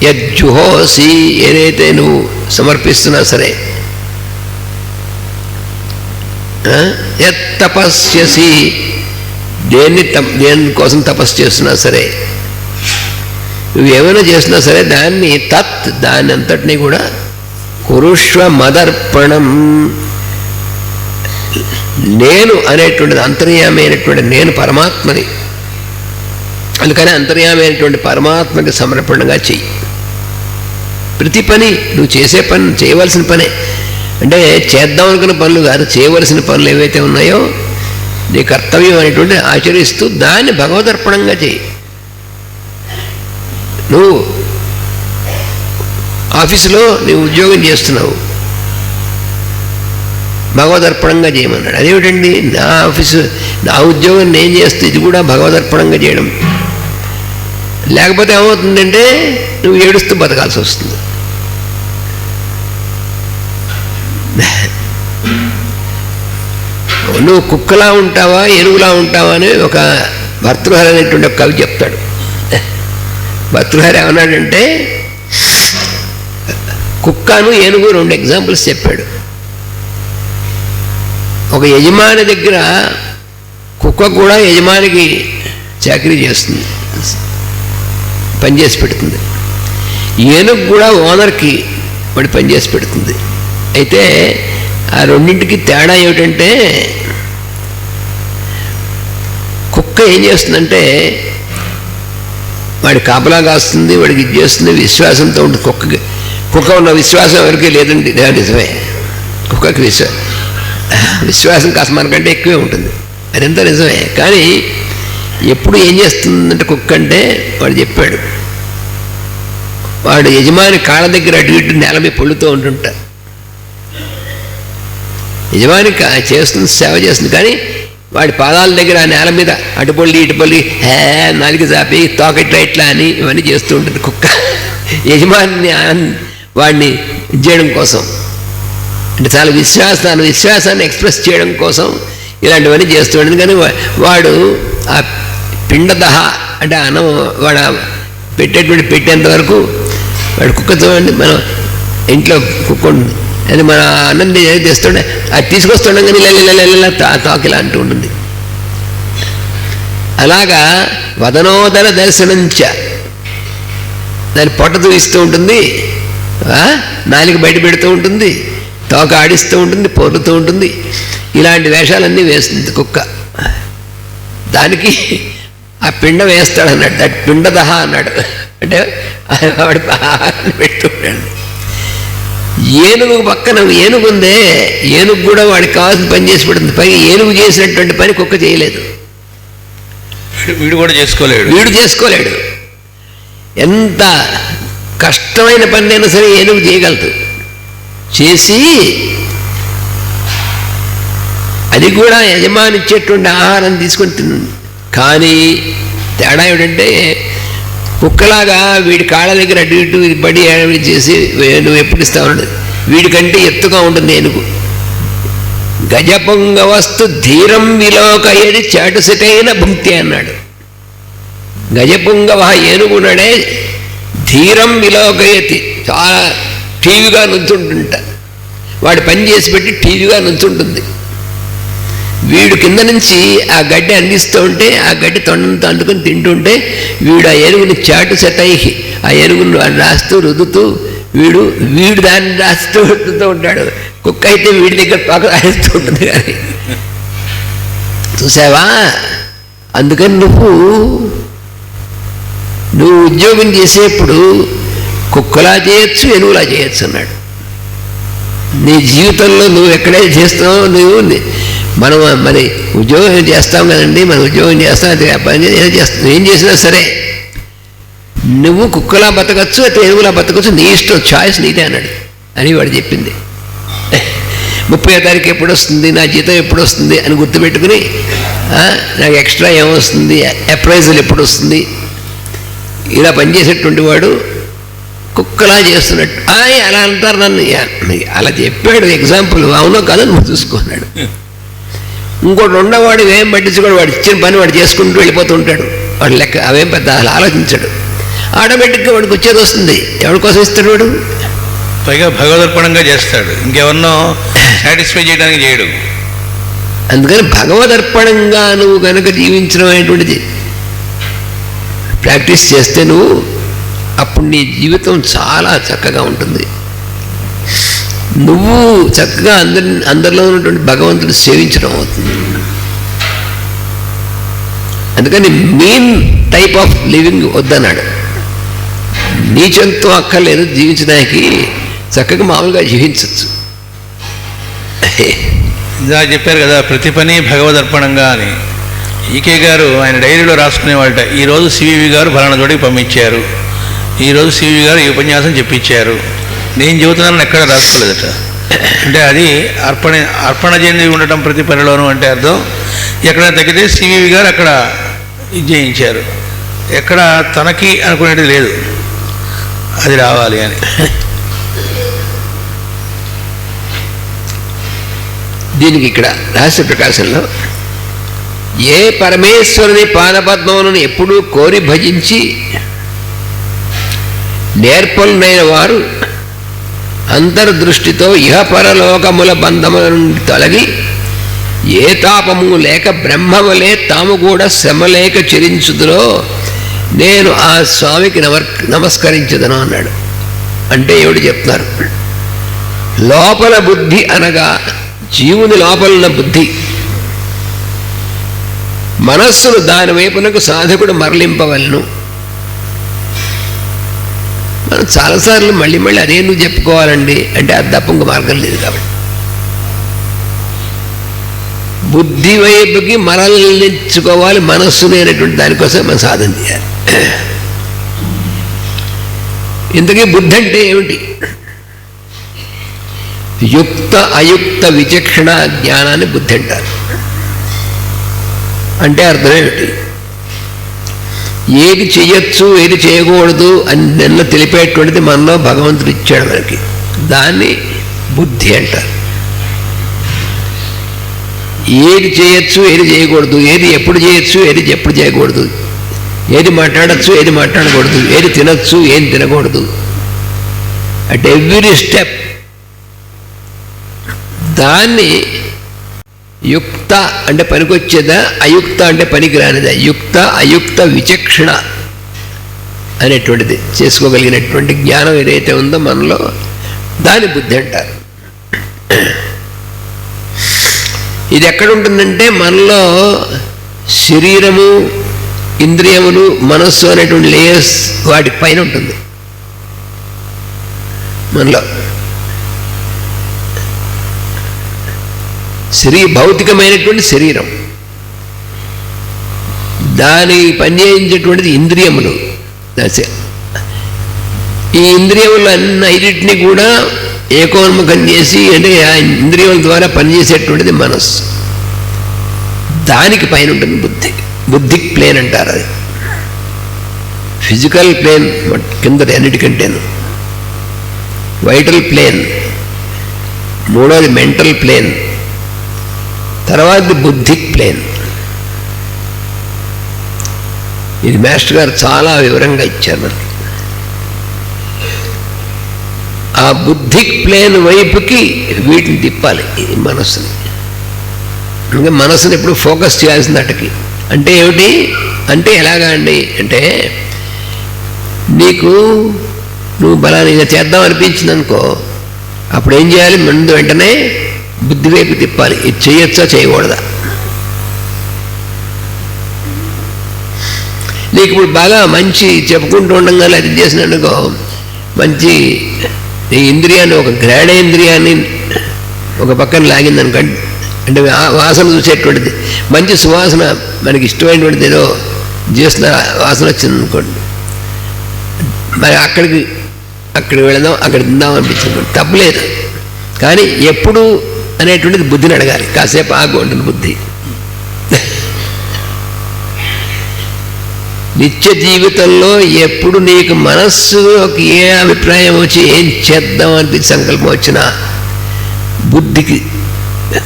యజ్జుహోసి, ఏదైతే నువ్వు సమర్పిస్తున్నా సరే, యత్ తపస్యసి, దేనికోసం తపస్సు చేస్తున్నా సరే, నువ్వు ఏమైనా చేసినా సరే దాన్ని దాని అంతటినీ కూడా కురుష్వ మదర్పణం. నేను అనేటువంటిది అంతర్యామి అయినటువంటి నేను పరమాత్మని. అందుకని అంతర్యామి అయినటువంటి పరమాత్మకి సమర్పణగా చెయ్యి. ప్రతి పని నువ్వు చేసే పని చేయవలసిన పనే, అంటే చేద్దాం అనుకున్న పనులు కాదు, చేయవలసిన పనులు ఏవైతే ఉన్నాయో నీ కర్తవ్యం అనేటువంటి ఆచరిస్తూ దాన్ని భగవదర్పణంగా చెయ్యి. నువ్వు ఆఫీసులో నీవు ఉద్యోగం చేస్తున్నావు, భగవదర్పణంగా చేయమన్నాడు. అదేమిటండి, నా ఆఫీసు నా ఉద్యోగం నేను చేస్తే ఇది కూడా భగవదర్పణంగా చేయడం. లేకపోతే ఏమవుతుందంటే నువ్వు ఏడుస్తూ బతకాల్సి వస్తుంది. నువ్వు కుక్కలా ఉంటావా ఏనుగులా ఉంటావా అని ఒక భర్తృహరి అనేటువంటి ఒక కవి చెప్తాడు. భర్తృహరి ఏమన్నాడంటే కుక్కను ఏనుగు రెండు ఎగ్జాంపుల్స్ చెప్పాడు. ఒక యజమాని దగ్గర కుక్క కూడా యజమానికి చాకరీ చేస్తుంది, పనిచేసి పెడుతుంది. ఏనుగు కూడా ఓనర్కి వాడు పనిచేసి పెడుతుంది. అయితే ఆ రెండింటికి తేడా ఏమిటంటే కుక్క ఏం చేస్తుందంటే వాడి కాపలా కాస్తుంది, వాడికి ఇది చేస్తుంది, విశ్వాసంతో ఉంటుంది. కుక్క ఉన్న విశ్వాసం ఎవరికీ లేదండి, నిజమే. కుక్కకి విశ్వాసం కాస్త మనకంటే ఎక్కువే ఉంటుంది, అదంతా నిజమే. కానీ ఎప్పుడు ఏం చేస్తుందంటే కుక్క అంటే వాడు చెప్పాడు, వాడు యజమాని కాళ్ళ దగ్గర అటు ఇటు నేల మీద పొల్లుతూ ఉంటుంటారు. యజమాని చేస్తుంది, సేవ చేస్తుంది, కానీ వాడి పాదాల దగ్గర ఆ నేల మీద అటుపల్లి ఇటుపల్లి నాలుగు చాపి తోకట్లా ఇట్లా అని ఇవన్నీ చేస్తూ ఉంటుంది కుక్క. యజమాని వాడిని చేయడం కోసం, అంటే చాలా విశ్వాసాన్ని ఎక్స్ప్రెస్ చేయడం కోసం ఇలాంటివన్నీ చేస్తూ ఉంటుంది. కానీ వాడు ఆ పిండదహ అంటే అన్నం వాడు పెట్టేటువంటి పెట్టేంత వరకు వాడు కుక్క చూడండి, మనం ఇంట్లో కుక్క ఉంటుంది, అది మన అన్నం తెస్తుండే అది తీసుకొస్తుండే కానీ ఇలా తాకిలా అంటూ ఉంటుంది. అలాగా వదనోదర దర్శనంచ, దాన్ని పొట్ట చూపిస్తూ ఉంటుంది, నాలుగు బయట పెడుతూ ఉంటుంది, తోక ఆడిస్తూ ఉంటుంది, పొర్లుతూ ఉంటుంది. ఇలాంటి వేషాలన్నీ వేస్తుంది కుక్క. దానికి ఆ పిండం వేస్తాడు అన్నాడు, దట్ పిండదహ అన్నాడు. అంటే వాడు పెడుతూ ఉంటాడు. ఏనుగు పక్కన ఏనుగు ఉందే, ఏనుగు కూడా వాడికి కావాల్సిన పని చేసి పెడుతుంది. పైగా ఏనుగు చేసినటువంటి పని కుక్క చేయలేదు, వీడు చేసుకోలేడు. ఎంత కష్టమైన పని అయినా సరే ఏనుగు చేయగలదు. చేసి అది కూడా యజమానిచ్చేటువంటి ఆహారం తీసుకొని తినండి. కానీ తేడా ఏమిటంటే కుక్కలాగా వీడి కాళ్ళ దగ్గర అటు ఇటు పడి చేసి నువ్వు ఎప్పుడు ఇస్తావు, వీడికంటే ఎత్తుగా ఉంటుంది ఏనుగు. గజపుంగవస్తు ధీరం విలోకయది చాటుసిటైన భుంక్తి అన్నాడు. గజపుంగవ ఏనుగునడే ధీరం విలోకయతి, చాలా టీవీగా నుంచుంటుంట. వాడు పని చేసి పెట్టి టీవీగా నుంచుంటుంది. వీడు కింద నుంచి ఆ గడ్డి అందిస్తూ ఉంటే ఆ గడ్డి తొండంతో అందుకొని తింటుంటే వీడు ఆ ఏనుగుని చాటు సెటైహి, ఆ ఏనుగును రాస్తూ రుద్దుతూ వీడు దాన్ని రాస్తూ రుద్దుతూ ఉంటాడు. కుక్క అయితే వీడి దగ్గర పాక రాస్తూ ఉంటుంది. కానీ చూసావా, అందుకని నువ్వు ఉద్యోగం చేసేప్పుడు కుక్కలా చేయొచ్చు, ఏనుగులా చేయొచ్చు అన్నాడు. నీ జీవితంలో నువ్వు ఎక్కడైతే చేస్తావో మనం మరి ఉద్యోగం చేస్తాం కదండి, మనం ఉద్యోగం చేస్తాం, అది పని చేస్తాం, ఏం చేసినా సరే నువ్వు కుక్కలా బతకచ్చు, అయితే ఏనుగులా బతకచ్చు, నీ ఇష్టం, చాయిస్ నీదే అన్నాడు అని వాడు చెప్పింది. 30వ తారీఖు ఎప్పుడు వస్తుంది, నా జీతం ఎప్పుడు వస్తుంది అని గుర్తుపెట్టుకుని నాకు ఎక్స్ట్రా ఏమొస్తుంది, అప్రైజల్ ఎప్పుడు వస్తుంది, ఇలా పనిచేసేటువంటి వాడు కుక్కలా చేస్తున్నట్టు. అలా అంటారు నన్ను, అలా చెప్పాడు ఎగ్జాంపుల్, అవునో కాదో నువ్వు చూసుకున్నాడు. ఇంకోటి ఉండవాడు ఏం పట్టించుకోడు, వాడు ఇచ్చిన పని వాడు చేసుకుంటూ వెళ్ళిపోతూ ఉంటాడు. వాడు లెక్క అవేం పెద్ద అలా ఆలోచించాడు. ఆటోమేటిక్గా వాడికి వచ్చేది వస్తుంది. ఎవరి కోసం ఇస్తాడు వాడు? పైగా భగవదర్పణంగా చేస్తాడు, ఇంకెవరినో సాటిస్ఫై చేయడానికి చేయడు. అందుకని భగవదర్పణంగా నువ్వు కనుక జీవించడం అనేటువంటిది ప్రాక్టీస్ చేస్తే నువ్వు అప్పుడు నీ జీవితం చాలా చక్కగా ఉంటుంది. నువ్వు చక్కగా అందరిలో ఉన్నటువంటి భగవంతుడు సేవించడం అవుతుంది. అందుకని మీన్ టైప్ ఆఫ్ లివింగ్ వద్దన్నాడు. నీచంతో అక్కర్లేదు జీవించడానికి, చక్కగా మామూలుగా జీవించవచ్చు. ఇలా చెప్పారు కదా, ప్రతి పని భగవదర్పణంగా అని. ఈకే గారు ఆయన డైరీలో రాసుకునేవాళ్ళట, ఈరోజు సివివి గారు ఫలానా చోటికి పంపించారు, ఈరోజు సివివి గారు ఈ ఉపన్యాసం చెప్పించారు, నేను చెబుతున్నానని ఎక్కడ రాసుకోలేదట. అంటే అది అర్పణ చెంది ఉండటం ప్రతి పనిలోనూ. అంటే అర్థం, ఎక్కడ తగ్గితే సివివి గారు అక్కడ ఇది చేయించారు, ఎక్కడ తనకి అనుకునేది లేదు, అది రావాలి అని. దీనికి ఇక్కడ రహస్య ప్రకాశంలో ఏ పరమేశ్వరుని పాదపద్మములను ఎప్పుడూ కోరి భజించి నేర్పలునైన వారు అంతర్దృష్టితో ఇహపరలోకముల బంధముల నుండి తొలగి ఏ తాపము లేక బ్రహ్మవలే తాము కూడా శ్రమలేక చరించుదురో నేను ఆ స్వామికి నమస్కరించదను అన్నాడు. అంటే ఎవడు చెప్తున్నారు, లోపల బుద్ధి అనగా జీవుని లోపలున్న బుద్ధి, మనస్సును దాని వైపునకు సాధకుడు మరలింపవలను. మనం చాలాసార్లు మళ్ళీ అదే నువ్వు చెప్పుకోవాలండి అంటే అది తప్ప ఇంక మార్గం లేదు. కాబట్టి బుద్ధి వైపుకి మరలించుకోవాలి మనస్సుని అనేటువంటి దానికోసం మనం సాధన చేయాలి. ఇంతకీ బుద్ధి అంటే ఏమిటి? యుక్త అయుక్త విచక్షణ జ్ఞానాన్ని బుద్ధి అంటారు. అంటే అర్థం ఏమిటి? ఏది చేయొచ్చు ఏది చేయకూడదు అని నిన్న తెలిపేటువంటిది మనలో భగవంతుడు ఇచ్చాడు మనకి, దాన్ని బుద్ధి అంటారు. ఏది చేయొచ్చు ఏది చేయకూడదు, ఏది ఎప్పుడు చేయొచ్చు ఏది ఎప్పుడు చేయకూడదు, ఏది మాట్లాడచ్చు ఏది మాట్లాడకూడదు, ఏది తినచ్చు ఏది తినకూడదు, అట్ ఎవ్రీ స్టెప్ దాన్ని యుక్త అంటే పనికొచ్చేదా, అయుక్త అంటే పనికిరానిదా, యుక్త అయుక్త విచక్షణ అనేటువంటిది చేసుకోగలిగినటువంటి జ్ఞానం ఏదైతే ఉందో మనలో దాని బుద్ధి అంటారు. ఇది ఎక్కడుంటుందంటే మనలో శరీరము ఇంద్రియములు మనస్సు అనేటువంటి లేయర్స్ వాటి పైన ఉంటుంది. మనలో భౌతికమైనటువంటి శరీరం, దాని పనిచేయించేటువంటిది ఇంద్రియములు. ఈ ఇంద్రియములు అన్నిటినీ కూడా ఏకోన్ముఖం చేసి అంటే ఆ ఇంద్రియాల ద్వారా పనిచేసేటువంటిది మనస్సు. దానికి పైన ఉంటుంది బుద్ధి. బుద్ధిక్ ప్లేన్ అంటారు. అది ఫిజికల్ ప్లేన్ కింద అన్నిటికంటేను. వైటల్ ప్లేన్, మూడోది మెంటల్ ప్లేన్, తర్వాత బుద్ధిక్ ప్లేన్. ఇది మాస్టర్ గారు చాలా వివరంగా ఇచ్చారు మనకి. ఆ బుద్ధిక్ ప్లేన్ వైపుకి వీటిని తిప్పాలి ఈ మనస్సుని. ఇంకా మనస్సుని ఎప్పుడు ఫోకస్ చేయాల్సింది అటకి. అంటే ఏమిటి అంటే ఎలాగా అండి అంటే నీకు నువ్వు బలాన్ని చేద్దాం అనిపించింది అనుకో, అప్పుడు ఏం చేయాలి? ముందు వెంటనే బుద్ధి వైపు తిప్పాలి. ఇది చేయొచ్చా చేయకూడదా? నీకు ఇప్పుడు బాగా మంచి చెప్పుకుంటూ ఉండగానే అది చేసినట్టుకో, మంచి ఈ ఇంద్రియాన్ని ఒక జ్ఞానేంద్రియాన్ని ఒక పక్కన లాగిందనుకోండి, అంటే వాసన చూసేటువంటిది మంచి సువాసన మనకి ఇష్టమైనటువంటిది ఏదో చేసిన వాసన వచ్చిందనుకోండి, మరి అక్కడికి వెళదాం, అక్కడ తిందాం అనిపించింది, తప్పులేదు. కానీ ఎప్పుడు అనేటువంటిది బుద్ధిని అడగాలి. కాసేపు ఆగు ఉంటుంది బుద్ధి. నిత్య జీవితంలో ఎప్పుడు నీకు మనస్సుకి ఏ అభిప్రాయం వచ్చి ఏం చేద్దాం అనిపించి సంకల్పం వచ్చినా బుద్ధికి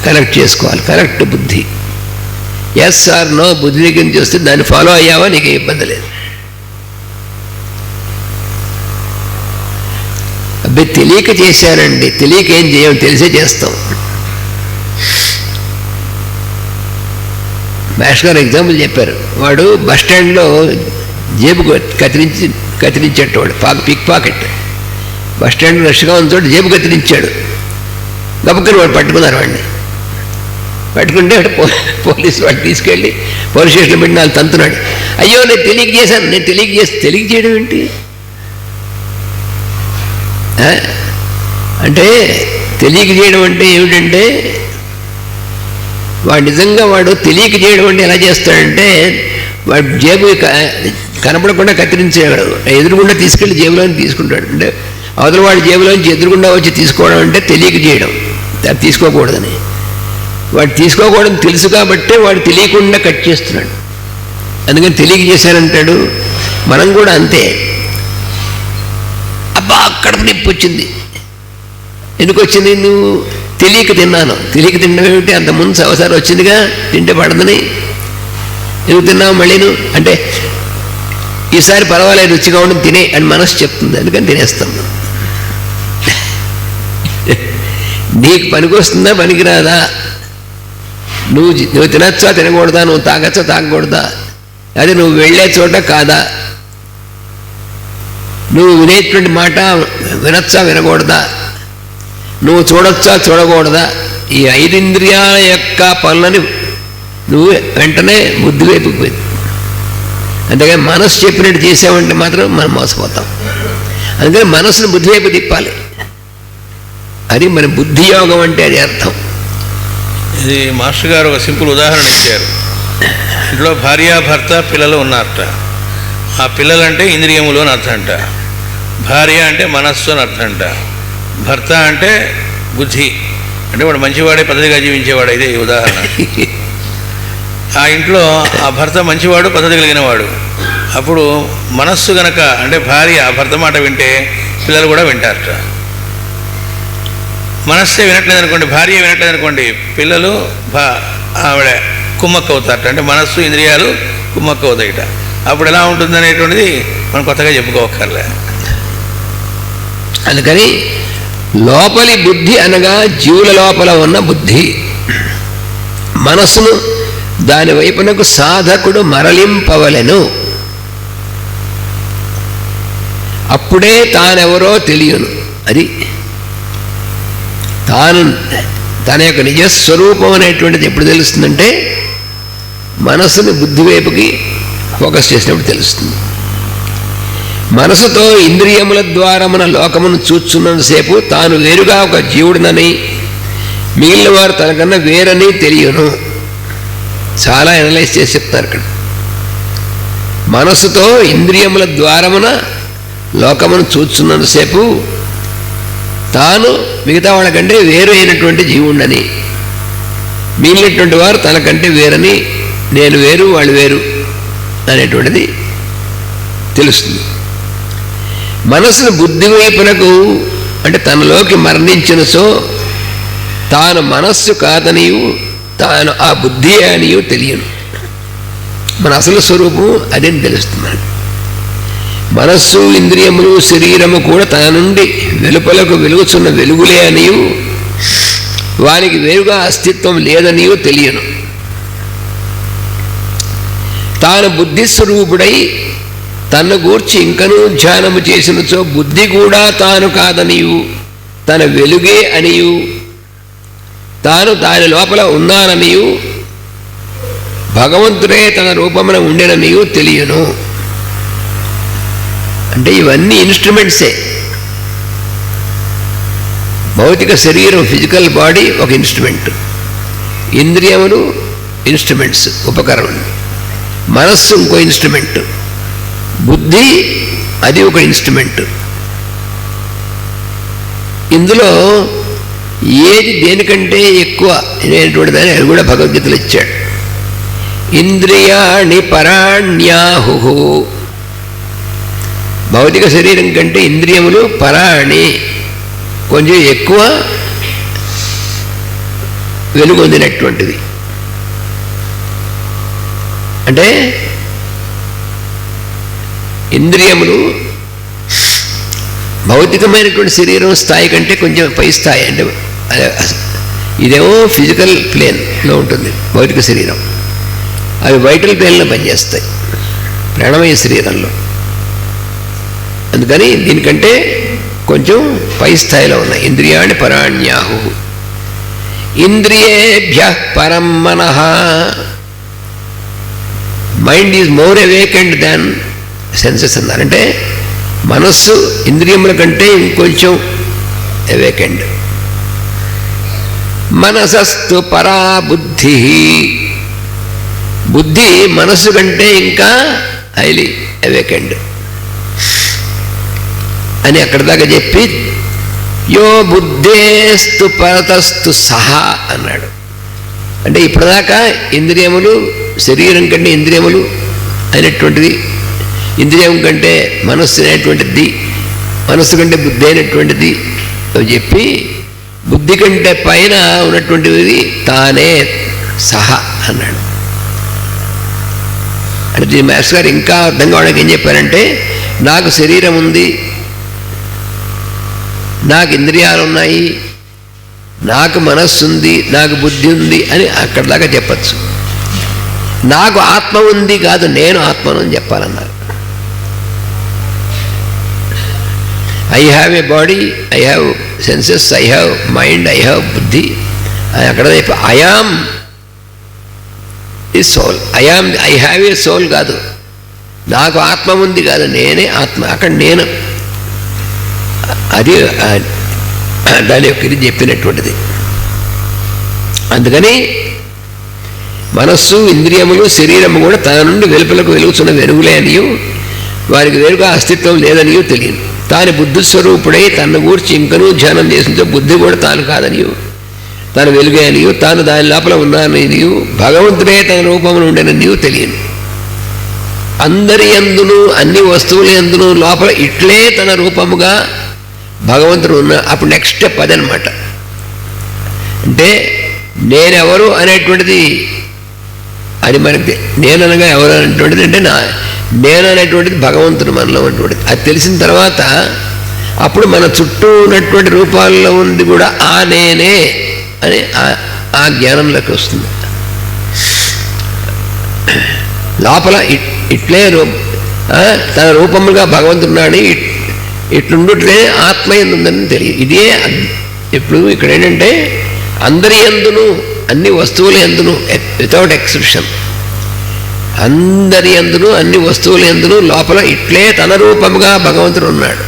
కనెక్ట్ చేసుకోవాలి. కరెక్ట్ బుద్ధి. ఎస్ ఆర్ నో బుద్ధి దగ్గర నుంచి వస్తే దాన్ని ఫాలో అయ్యావా నీకు ఇబ్బంది లేదు. అబ్బాయి తెలియక చేశానండి, తెలియక ఏం చేయం, తెలిసే చేస్తాం. మాస్టర్ గారు ఎగ్జాంపుల్ చెప్పారు. వాడు బస్ స్టాండ్లో జేబు కత్తిరించేటవాడు, పిక్ పాకెట్. బస్ స్టాండ్ రష్గా ఉన్న చోట జేబు కత్తిరించాడు. గబుక్కని వాడు పట్టుకున్నారు. వాడిని పట్టుకుంటే పోలీసు వాడు తీసుకెళ్ళి పోలీస్ స్టేషన్లో పెట్టి వాళ్ళు తంతున్నాడు. అయ్యో నేను తెలియక చేశాను, నేను తెలియక చేయడం ఏంటి అంటే తెలియక చేయడం అంటే ఏమిటంటే వాడు నిజంగా వాడు తెలియక చేయడం అంటే ఎలా చేస్తాడంటే వాడు జేబు కనపడకుండా కత్తిరించేవాడు, ఎదురుగుండా తీసుకెళ్ళి జేబులోని తీసుకుంటాడు. అంటే అవతల వాడి జేబులోంచి ఎదురుగుండా వచ్చి తీసుకోవడం అంటే తెలియక చేయడం, అది తీసుకోకూడదని. వాడు తీసుకోకూడదని తెలుసు కాబట్టే వాడు తెలియకుండా కట్ చేస్తున్నాడు. అందుకని తెలియక చేశానంటాడు. మనం కూడా అంతే. అబ్బా కడుపు నొప్పి వచ్చింది, ఎందుకు వచ్చింది? నువ్వు తెలియక తిన్నాను. తెలియక తినడం ఏమిటి? అంత ముందు సంవత్సరం వచ్చిందిగా తింటే పడదని. ఎందుకు తిన్నావు మళ్ళీ నువ్వు అంటే ఈసారి పర్వాలేదు రుచిగా ఉండదు తినే అని మనసు చెప్తుంది, అందుకని తినేస్తాం. నీకు పనికొస్తుందా పనికిరాదా? నువ్వు తినచ్చా తినకూడదా? నువ్వు తాగచ్చా తాగకూడదా? అదే నువ్వు వెళ్ళే చోట కాదా? నువ్వు వినేటువంటి మాట వినచ్చా వినకూడదా? నువ్వు చూడొచ్చా చూడకూడదా? ఈ 5 ఇంద్రియాల యొక్క పనులని నువ్వు వెంటనే బుద్ధి వైపుకి పోయి, అంతేగాని మనసు చెప్పినట్టు చేసావంటే మాత్రం మనం మోసపోతాం. అందుకని మనసును బుద్ధి వైపు తిప్పాలి. అది మన బుద్ధి యోగం అంటే అది అర్థం. ఇది మాస్టర్ గారు ఒక సింపుల్ ఉదాహరణ ఇచ్చారు. ఇంట్లో భార్యాభర్త పిల్లలు ఉన్నారట. ఆ పిల్లలంటే ఇంద్రియములు అని అర్థం అంట, భార్య అంటే మనస్సు అని అర్థం అంట, భర్త అంటే బుద్ధి అంటే వాడు మంచివాడే పద్ధతిగా జీవించేవాడు. ఇదే ఉదాహరణ. ఆ ఇంట్లో ఆ భర్త మంచివాడు పద్ధతి కలిగినవాడు. అప్పుడు మనస్సు గనక అంటే భార్య భర్త మాట వింటే పిల్లలు కూడా వింటారట. మనస్సే వినట్లేదు అనుకోండి, భార్య వినట్లేదు అనుకోండి, పిల్లలు ఆవిడ కుమ్మక్క అవుతారట. అంటే మనస్సు ఇంద్రియాలు కుమ్మక్క అవుతాయిట. అప్పుడు ఎలా ఉంటుంది అనేటువంటిది మనం కొత్తగా చెప్పుకోకర్లే. అందుకని లోపలి బుద్ధి అనగా జీవుల లోపల ఉన్న బుద్ధి. మనసును దాని వైపునకు సాధకుడు మరలింపవలెను. అప్పుడే తానెవరో తెలియను. అది తన యొక్క నిజస్వరూపం అనేటువంటిది ఎప్పుడు తెలుస్తుందంటే మనసుని బుద్ధి వైపుకి ఫోకస్ చేసినప్పుడు తెలుస్తుంది. మనసుతో ఇంద్రియముల ద్వారా మన లోకమును చూచున్నంతసేపు తాను వేరుగా ఒక జీవుడినని, మిగిలిన వారు తనకన్నా వేరని తెలియను. చాలా అనలైజ్ చేసి చెప్తారు ఇక్కడ. మనసుతో ఇంద్రియముల ద్వారమున లోకమును చూచున్నంతసేపు తాను మిగతా వాళ్ళకంటే వేరు అయినటువంటి జీవుణ్ణని, మిగిలినటువంటి వారు తనకంటే వేరని, నేను వేరు వాళ్ళు వేరు అనేటువంటిది తెలుస్తుంది. మనసును బుద్ధి వైపునకు అంటే తనలోకి మరణించిన సో తాను మనస్సు కాదనియు తాను ఆ బుద్ధి అనియు తెలియను. మన అసలు స్వరూపం అదేని తెలుస్తుంది మనకు. మనస్సు ఇంద్రియములు శరీరము కూడా తన నుండి వెలుపలకు వెలుగుచున్న వెలుగులే అనియు వానికి వేరుగా అస్తిత్వం లేదనియు తెలియను. తాను బుద్ధిస్వరూపుడై తన్ను గూర్చి ఇంకనూ ధ్యానము చేసినచో బుద్ధి కూడా తాను కాదనియు తన వెలుగే అనియు తాను దాని లోపల ఉన్నాననియు భగవంతుడే తన రూపమున ఉండెననియు తెలియను. అంటే ఇవన్నీ ఇన్స్ట్రుమెంట్సే. భౌతిక శరీరం ఫిజికల్ బాడీ ఒక ఇన్స్ట్రుమెంట్, ఇంద్రియములు ఇన్స్ట్రుమెంట్స్ ఉపకరణం, మనస్సు ఇంకో ఇన్స్ట్రుమెంట్, బుద్ధి అది ఒక ఇన్స్ట్రుమెంట్. ఇందులో ఏది దేనికంటే ఎక్కువ అనేటువంటి దాన్ని అది కూడా భగవద్గీతలు ఇచ్చాడు. ఇంద్రియాణి పరాణ్యాహు, భౌతిక శరీరం కంటే ఇంద్రియములు పరాణి కొంచెం ఎక్కువ వెలుగొందినటువంటిది. అంటే ఇంద్రియములు భౌతికమైనటువంటి శరీరం స్థాయి కంటే కొంచెం పై స్థాయి. అంటే ఇదేమో ఫిజికల్ ప్లేన్లో ఉంటుంది భౌతిక శరీరం, అవి వైటల్ ప్లేన్లో పనిచేస్తాయి ప్రాణమయ శరీరంలో. అందుకని దీనికంటే కొంచెం పై స్థాయిలో ఉన్నాయి. ఇంద్రియాణి పరాణ్యాహు. ఇంద్రియేభ్య పరం మనః, mind is more awakened than senses అన్నారంటే మనస్సు ఇంద్రియముల కంటే ఇంకొంచెం అవేకెండ్. మనసస్తు పరా బుద్ధి, బుద్ధి మనస్సు కంటే ఇంకా హైలీ అవేకెండ్ అని అక్కడ దాకా చెప్పి యో బుద్ధేస్తు పరతస్తు సహా అన్నాడు. అంటే ఇప్పటిదాకా ఇంద్రియములు శరీరం కంటే ఇంద్రియములు అయినటువంటిది, ఇంద్రియం కంటే మనస్సు అయినటువంటిది, మనస్సు కంటే బుద్ధి అయినటువంటిది చెప్పి బుద్ధి కంటే పైన ఉన్నటువంటిది తానే సహా అన్నాడు. అంటే మాస్టర్ గారు ఇంకా అర్థం కావడానికి ఏం చెప్పారంటే, నాకు శరీరం ఉంది, నాకు ఇంద్రియాలు ఉన్నాయి, నాకు మనస్సు ఉంది, నాకు బుద్ధి ఉంది అని అక్కడ దాకా చెప్పచ్చు. నాకు ఆత్మ ఉంది కాదు, నేను ఆత్మను అని చెప్పాలన్నారు. I have a body, I have senses, I have mind, I have బుద్ధి అని అక్కడ చెప్పి I am a soul, I have a soul కాదు, నాకు ఆత్మ ఉంది కాదు, నేనే ఆత్మ. అక్కడ నేను అది దాని యొక్క ఇది చెప్పినటువంటిది. అందుకని మనస్సు ఇంద్రియములు శరీరము కూడా తన నుండి వెలుపలకు వెలుగుతున్న వెలుగులే అనియు వారికి వేరుగా అస్తిత్వం లేదనియు తెలియదు. తాను బుద్ధిస్వరూపుడై తన్ను గూర్చి ఇంకనూ ధ్యానం చేసిందో బుద్ధి కూడా తాను కాదనియు తాను వెలుగే అనియు తాను దాని లోపల ఉన్నాననియు భగవంతుడే తన రూపమును ఉండేననియు తెలియదు. అందరి యందును అన్ని వస్తువుల యందును లోపల ఇట్లే తన రూపముగా భగవంతుడు ఉన్న. అప్పుడు నెక్స్ట్ స్టెప్ అదనమాట. అంటే నేనెవరు అనేటువంటిది అది మనకి, నేననగా ఎవరు అనేటువంటిది అంటే నేను అనేటువంటిది భగవంతుడు మనలో ఉన్నటువంటిది. అది తెలిసిన తర్వాత అప్పుడు మన చుట్టూ ఉన్నటువంటి రూపాల్లో ఉంది కూడా ఆ నేనే అని ఆ జ్ఞానంలోకి వస్తుంది. లోపల ఇట్లే తన రూపముగా భగవంతుడున్నాడు, ఇట్లుండుట్లే ఆత్మ ఎందుందని తెలియదు. ఇదే ఇప్పుడు ఇక్కడ ఏంటంటే అందరి యందును అన్ని వస్తువుల యందును వితౌట్ ఎక్సెప్షన్ అందరి యందును అన్ని వస్తువుల యందును లోపల ఇట్లే తన రూపముగా భగవంతుడు ఉన్నాడు.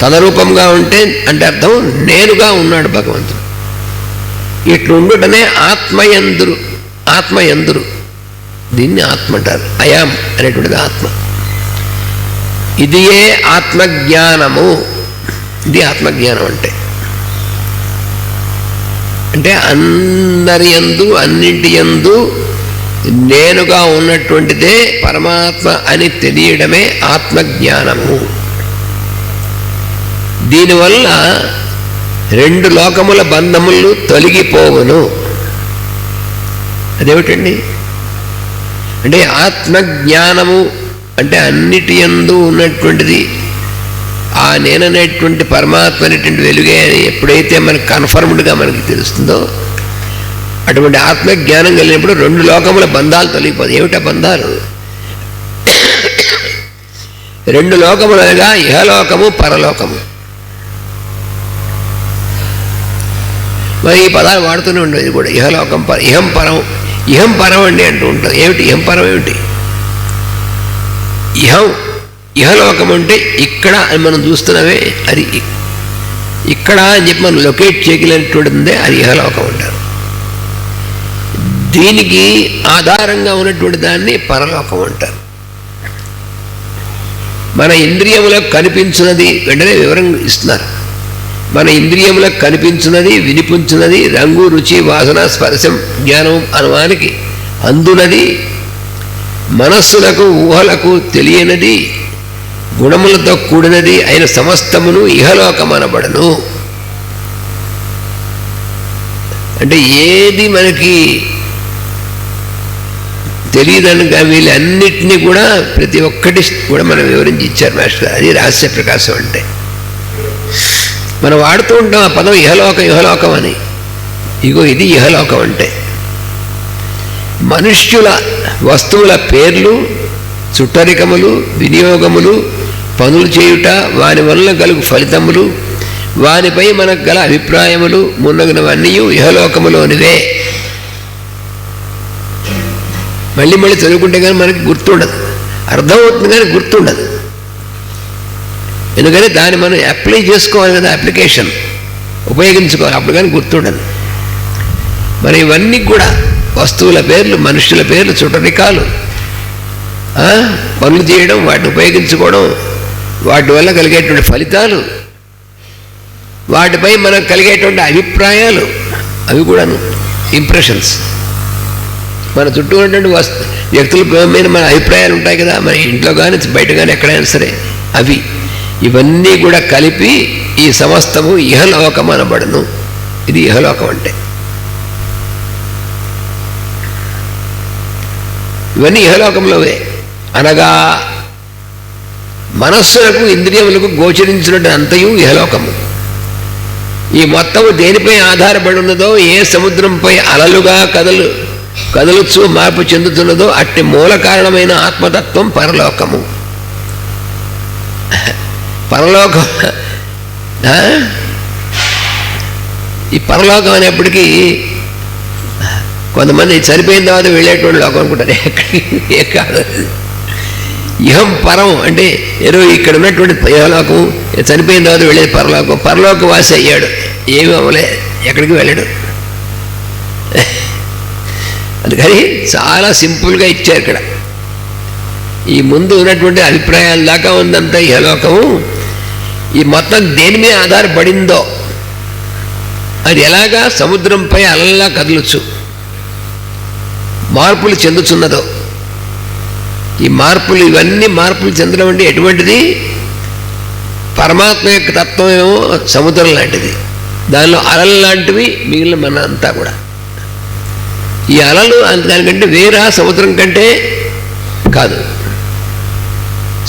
తన రూపంగా ఉంటే అంటే అర్థం నేనుగా ఉన్నాడు భగవంతుడు. ఇట్లుండుటనే ఆత్మయందురు దీన్ని ఆత్మ అంటారు. అయాం అనేటువంటిది ఆత్మ. ఇది ఏ ఆత్మజ్ఞానము. ఇది ఆత్మజ్ఞానం అంటే. అంటే అందరి యందు అన్నింటి యందు నేనుగా ఉన్నటువంటిదే పరమాత్మ అని తెలియడమే ఆత్మజ్ఞానము. దీనివల్ల రెండు లోకముల బంధములు తొలగిపోవును. అదేమిటండి అంటే ఆత్మజ్ఞానము అంటే అన్నిటి యందు ఉన్నటువంటిది ఆ నేననేటువంటి పరమాత్మ అనేటువంటి వెలుగే అని ఎప్పుడైతే మనకు కన్ఫర్మ్డ్గా మనకి తెలుస్తుందో అటువంటి ఆత్మజ్ఞానం కలిగినప్పుడు రెండు లోకముల బంధాలు తొలగిపోతాయి. ఏమిటా బంధాలు? రెండు లోకములుగా ఇహలోకము పరలోకము. మరి ఈ పదాలు వాడుతూనే ఉండవు. ఇది కూడా ఇహలోకం ఇహం పరం, ఇహం పరం అండి అంటూ ఉంటుంది. ఏమిటి ఇహం పరం? ఏమిటి ఇహం? ఇహలోకం అంటే ఇక్కడ అని మనం చూస్తున్నామే, అది ఇక్కడ అని చెప్పి మనం లొకేట్ చేయగలిగినటువంటిదే అది ఇహలోకం అంటారు. దీనికి ఆధారంగా ఉన్నటువంటి దాన్ని పరలోకం అంటారు. మన ఇంద్రియములకు కనిపించినది వెంటనే వివరం ఇస్తున్నారు. మన ఇంద్రియములకు కనిపించినది, వినిపించినది, రంగు, రుచి, వాసన, స్పర్శం, జ్ఞానం అనువానికి అందునది, మనస్సులకు ఊహలకు తెలియనిది, గుణములతో కూడినది అయిన సమస్తమును ఇహలోకమనబడను. అంటే ఏది మనకి తెలియదనగా వీళ్ళన్నిటినీ కూడా ప్రతి ఒక్కటి కూడా మనం వివరించి ఇచ్చారు మాస్టర్. అది రహస్య ప్రకాశం అంటే. మనం వాడుతూ ఉంటాం ఆ పదం ఇహలోకం ఇహలోకం అని. ఇగో ఇది ఇహలోకం అంటే మనుష్యుల వస్తువుల పేర్లు, చుట్టరికములు, వినియోగములు, పనులు చేయుట, వాని వలన కలుగు ఫలితములు, వానిపై మనకు గల అభిప్రాయములు మున్నగునవన్నీ ఇహలోకములోనివే. మళ్ళీ మళ్ళీ చదువుకుంటే కానీ మనకి గుర్తుండదు, అర్థమవుతుంది కానీ గుర్తుండదు. ఎందుకంటే దాన్ని మనం అప్లై చేసుకోవాలి కదా, అప్లికేషన్ ఉపయోగించుకోవాలి, అప్పుడు కానీ గుర్తుండదు. మరి ఇవన్నీ కూడా వస్తువుల పేర్లు, మనుషుల పేర్లు, చుట్టరికాలు, పనులు చేయడం, వాటిని ఉపయోగించుకోవడం, వాటి వల్ల కలిగేటువంటి ఫలితాలు, వాటిపై మనకు కలిగేటువంటి అభిప్రాయాలు, అవి కూడాను ఇంప్రెషన్స్. మన చుట్టూ ఉన్నటువంటి వ్యక్తుల మీద మన అభిప్రాయాలు ఉంటాయి కదా, మన ఇంట్లో కానీ బయట కానీ ఎక్కడైనా సరే, అవి ఇవన్నీ కూడా కలిపి ఈ సమస్తము ఇహలోకం అనబడును. ఇది ఇహలోకం అంటే. ఇవన్నీ ఇహలోకంలోవే. అనగా మనస్సులకు ఇంద్రియములకు గోచరించినట్టు అంతయు ఇహలోకము. ఈ మొత్తము దేనిపై ఆధారపడి ఉన్నదో, ఏ సముద్రంపై అలలుగా కదలుచు మార్పు చెందుతున్నదో అట్టి మూల కారణమైన ఆత్మతత్వం పరలోకము. పరలోకం, ఈ పరలోకం అనేప్పటికీ కొంతమంది చనిపోయిన తర్వాత వెళ్ళేటువంటి లోకం అనుకుంటారు. ఎక్కడికి కాదు. ఇహం పరం అంటే ఏదో ఇక్కడ ఉన్నటువంటి ఇహలోకం, చనిపోయిన తర్వాత వెళ్ళేది పరలోకం. పరలోక వాసి అయ్యాడు, ఏమి అవ్వలే, ఎక్కడికి వెళ్ళాడు. అందుకని చాలా సింపుల్గా ఇచ్చారు ఇక్కడ. ఈ ముందు ఉన్నటువంటి అభిప్రాయాల దాకా ఉందంతా ఇహలోకము. ఈ మొత్తం దేని మీద ఆధారపడిందో, అది ఎలాగా సముద్రంపై అలల్లా కదలొచ్చు, మార్పులు చెందుతున్నదో. ఈ మార్పులు, ఇవన్నీ మార్పులు చెందడం అంటే ఎటువంటిది? పరమాత్మ యొక్క తత్వం ఏమో సముద్రం లాంటిది, దానిలో అలలు లాంటివి మిగిలిన మన అంతా కూడా. ఈ అలలు దానికంటే వేరా సముద్రం కంటే కాదు.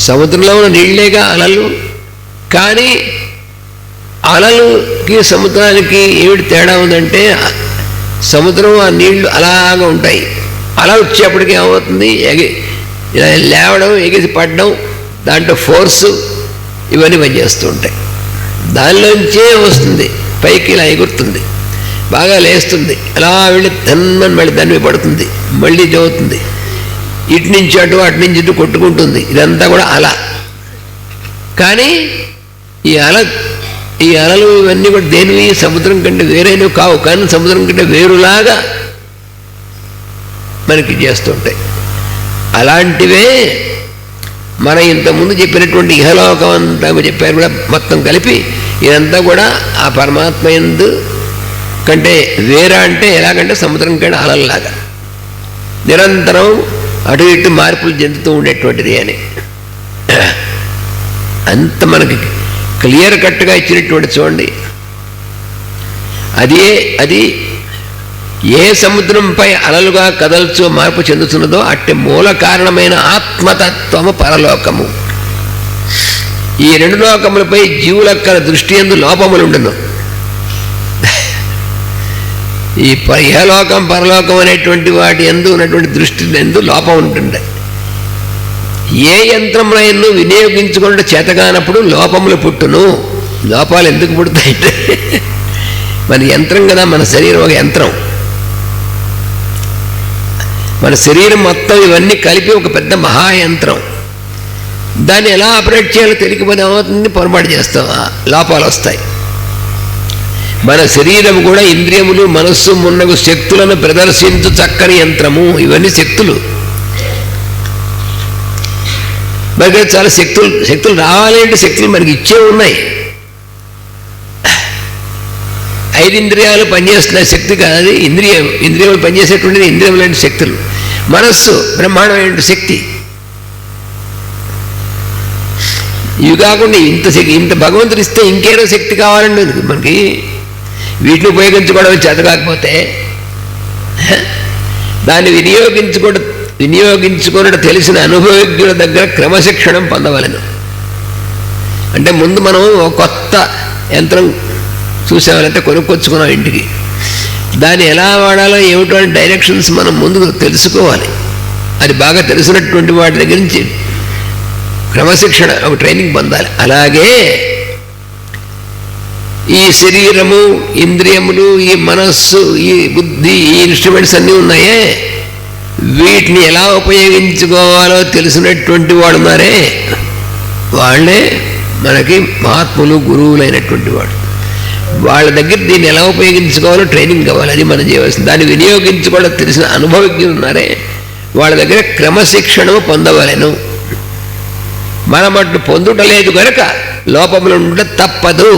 సముద్రంలో ఉన్న నీళ్ళేగా అలలు. కానీ అలలుకి సముద్రానికి ఏమిటి తేడా ఉందంటే, సముద్రం ఆ నీళ్లు అలాగా ఉంటాయి. అలా వచ్చేప్పటికీ ఏమవుతుంది, ఇలా లేవడం, ఎగిసి పడడం, దాంట్లో ఫోర్సు ఇవన్నీ పనిచేస్తూ ఉంటాయి. దానిలోంచే వస్తుంది, పైకి ఇలా ఎగురుతుంది, బాగా లేస్తుంది, అలా వెళ్ళి తన్మని మళ్ళీ దాని పడుతుంది, మళ్ళీ చదువుతుంది, ఇటు నుంచి అటు, అటు నుంచి ఇటు కొట్టుకుంటుంది. ఇదంతా కూడా అల. కానీ ఈ అలలు ఇవన్నీ కూడా దేనివి? సముద్రం కంటే వేరైనవి కావు, కానీ సముద్రం కంటే వేరులాగా మనకి చేస్తుంటాయి. అలాంటివే మన ఇంతకుముందు చెప్పినటువంటి ఇహలోకం అంతా చెప్పారు కూడా, మొత్తం కలిపి ఇదంతా కూడా ఆ పరమాత్మ యందు కంటే వేరా అంటే ఎలాగంటే సముద్రం కంటే అలల్లాగా నిరంతరం అటు ఇటు మార్పులు చెందుతూ ఉండేటువంటిది అని అంత మనకి క్లియర్ కట్గా ఇచ్చినటువంటి చూడండి. అది ఏ సముద్రంపై అలలుగా కదల్చో మార్పు చెందుతున్నదో అట్టి మూల కారణమైన ఆత్మతత్వము పరలోకము. ఈ రెండు లోకములపై జీవులక్కల దృష్టి యందు లోపములుండును. ఈ ఇహలోకం పరలోకం అనేటువంటి వాటి యందు ఉన్నటువంటి దృష్టి యందు లోపం ఉంటుంది. ఏ యంత్రములను వినియోగించుకున్న చేతగానప్పుడు లోపములు పుట్టును. లోపాలు ఎందుకు పుడతాయంటే మన యంత్రం కదా, మన శరీరం ఒక యంత్రం. మన శరీరం మొత్తం ఇవన్నీ కలిపి ఒక పెద్ద మహాయంత్రం. దాన్ని ఎలా ఆపరేట్ చేయాలో తెలియకపోతే ఏమవుతుంది, పొరపాటు చేస్తావా, లోపాలు వస్తాయి. మన శరీరం కూడా ఇంద్రియములు మనస్సు మున్నగు శక్తులను ప్రదర్శించు చక్కని యంత్రము. ఇవన్నీ శక్తులు. మరి చాలా శక్తులు రావాలి అంటే శక్తులు మనకి ఇచ్చే ఉన్నాయి. 5 ఇంద్రియాలు పనిచేస్తున్న శక్తి కాదు, ఇంద్రియములు పనిచేసేటువంటిది ఇంద్రియం లాంటి శక్తులు. మనస్సు బ్రహ్మాండమైన శక్తి. ఇవి కాకుండా ఇంత భగవంతుడు ఇస్తే ఇంకేదో శక్తి కావాలండి మనకి. వీటిని ఉపయోగించుకోవడం చేత కాకపోతే దాన్ని వినియోగించుకోవడం తెలిసిన అనుభవజ్ఞుల దగ్గర క్రమశిక్షణం పొందవలను. అంటే ముందు మనం ఒక కొత్త యంత్రం చూసామంటే కొనుక్కొచ్చుకున్నాం ఇంటికి, దాన్ని ఎలా వాడాలో ఏమిటో డైరెక్షన్స్ మనం ముందు తెలుసుకోవాలి. అది బాగా తెలిసినటువంటి వాటి దగ్గర నుంచి క్రమశిక్షణ ఒక ట్రైనింగ్ పొందాలి. అలాగే ఈ శరీరము, ఇంద్రియములు, ఈ మనస్సు, ఈ బుద్ధి, ఈ ఇన్స్ట్రుమెంట్స్ అన్నీ ఉన్నాయే, వీటిని ఎలా ఉపయోగించుకోవాలో తెలిసినటువంటి వాడు ఉన్నారే, వాళ్ళే మనకి మహాత్ములు, గురువులైనటువంటి వాడు. వాళ్ళ దగ్గర దీన్ని ఎలా ఉపయోగించుకోవాలో ట్రైనింగ్ కావాలి. అది మనం చేయవలసింది. దాన్ని వినియోగించుకోవడం తెలిసిన అనుభవజ్ఞులు ఉన్నారే, వాళ్ళ దగ్గర క్రమశిక్షణ పొందవలెను. మనం అటు పొందుటలేదు కనుక లోపములు ఉండ తప్పదు.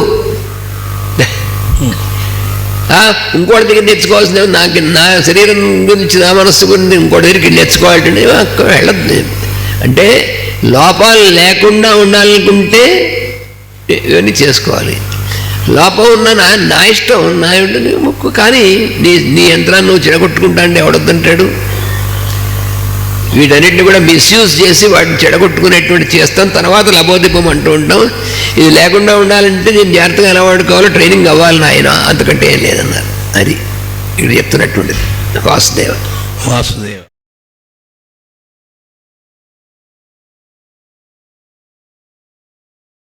ఇంకోటి దగ్గర నేర్చుకోవాల్సిందే. నా శరీరం గురించి, నా మనస్సు గురించి ఇంకోటి దగ్గరికి నేర్చుకోవాలంటే అక్కడ వెళ్ళదు. అంటే లోపాలు లేకుండా ఉండాలనుకుంటే ఇవన్నీ చేసుకోవాలి. లోపం ఉన్నా నా ఇష్టం, నా ముక్కు. కానీ నీ యంత్రాన్ని నువ్వు చెడగొట్టుకుంటా అంటే ఎవడొద్దంటాడు? వీటన్నిటిని కూడా మిస్యూజ్ చేసి వాటిని చెడగొట్టుకునేటువంటి చేస్తాం. తర్వాత లబోదిపం అంటూ ఉంటాం. ఇది లేకుండా ఉండాలంటే నేను జాగ్రత్తగా ఎలా వాడుకోవాలో ట్రైనింగ్ అవ్వాలి నాయన, అంతకంటే ఏం లేదన్నారు. అది ఇక్కడ చెప్తున్నటువంటిది వాసుదేవ.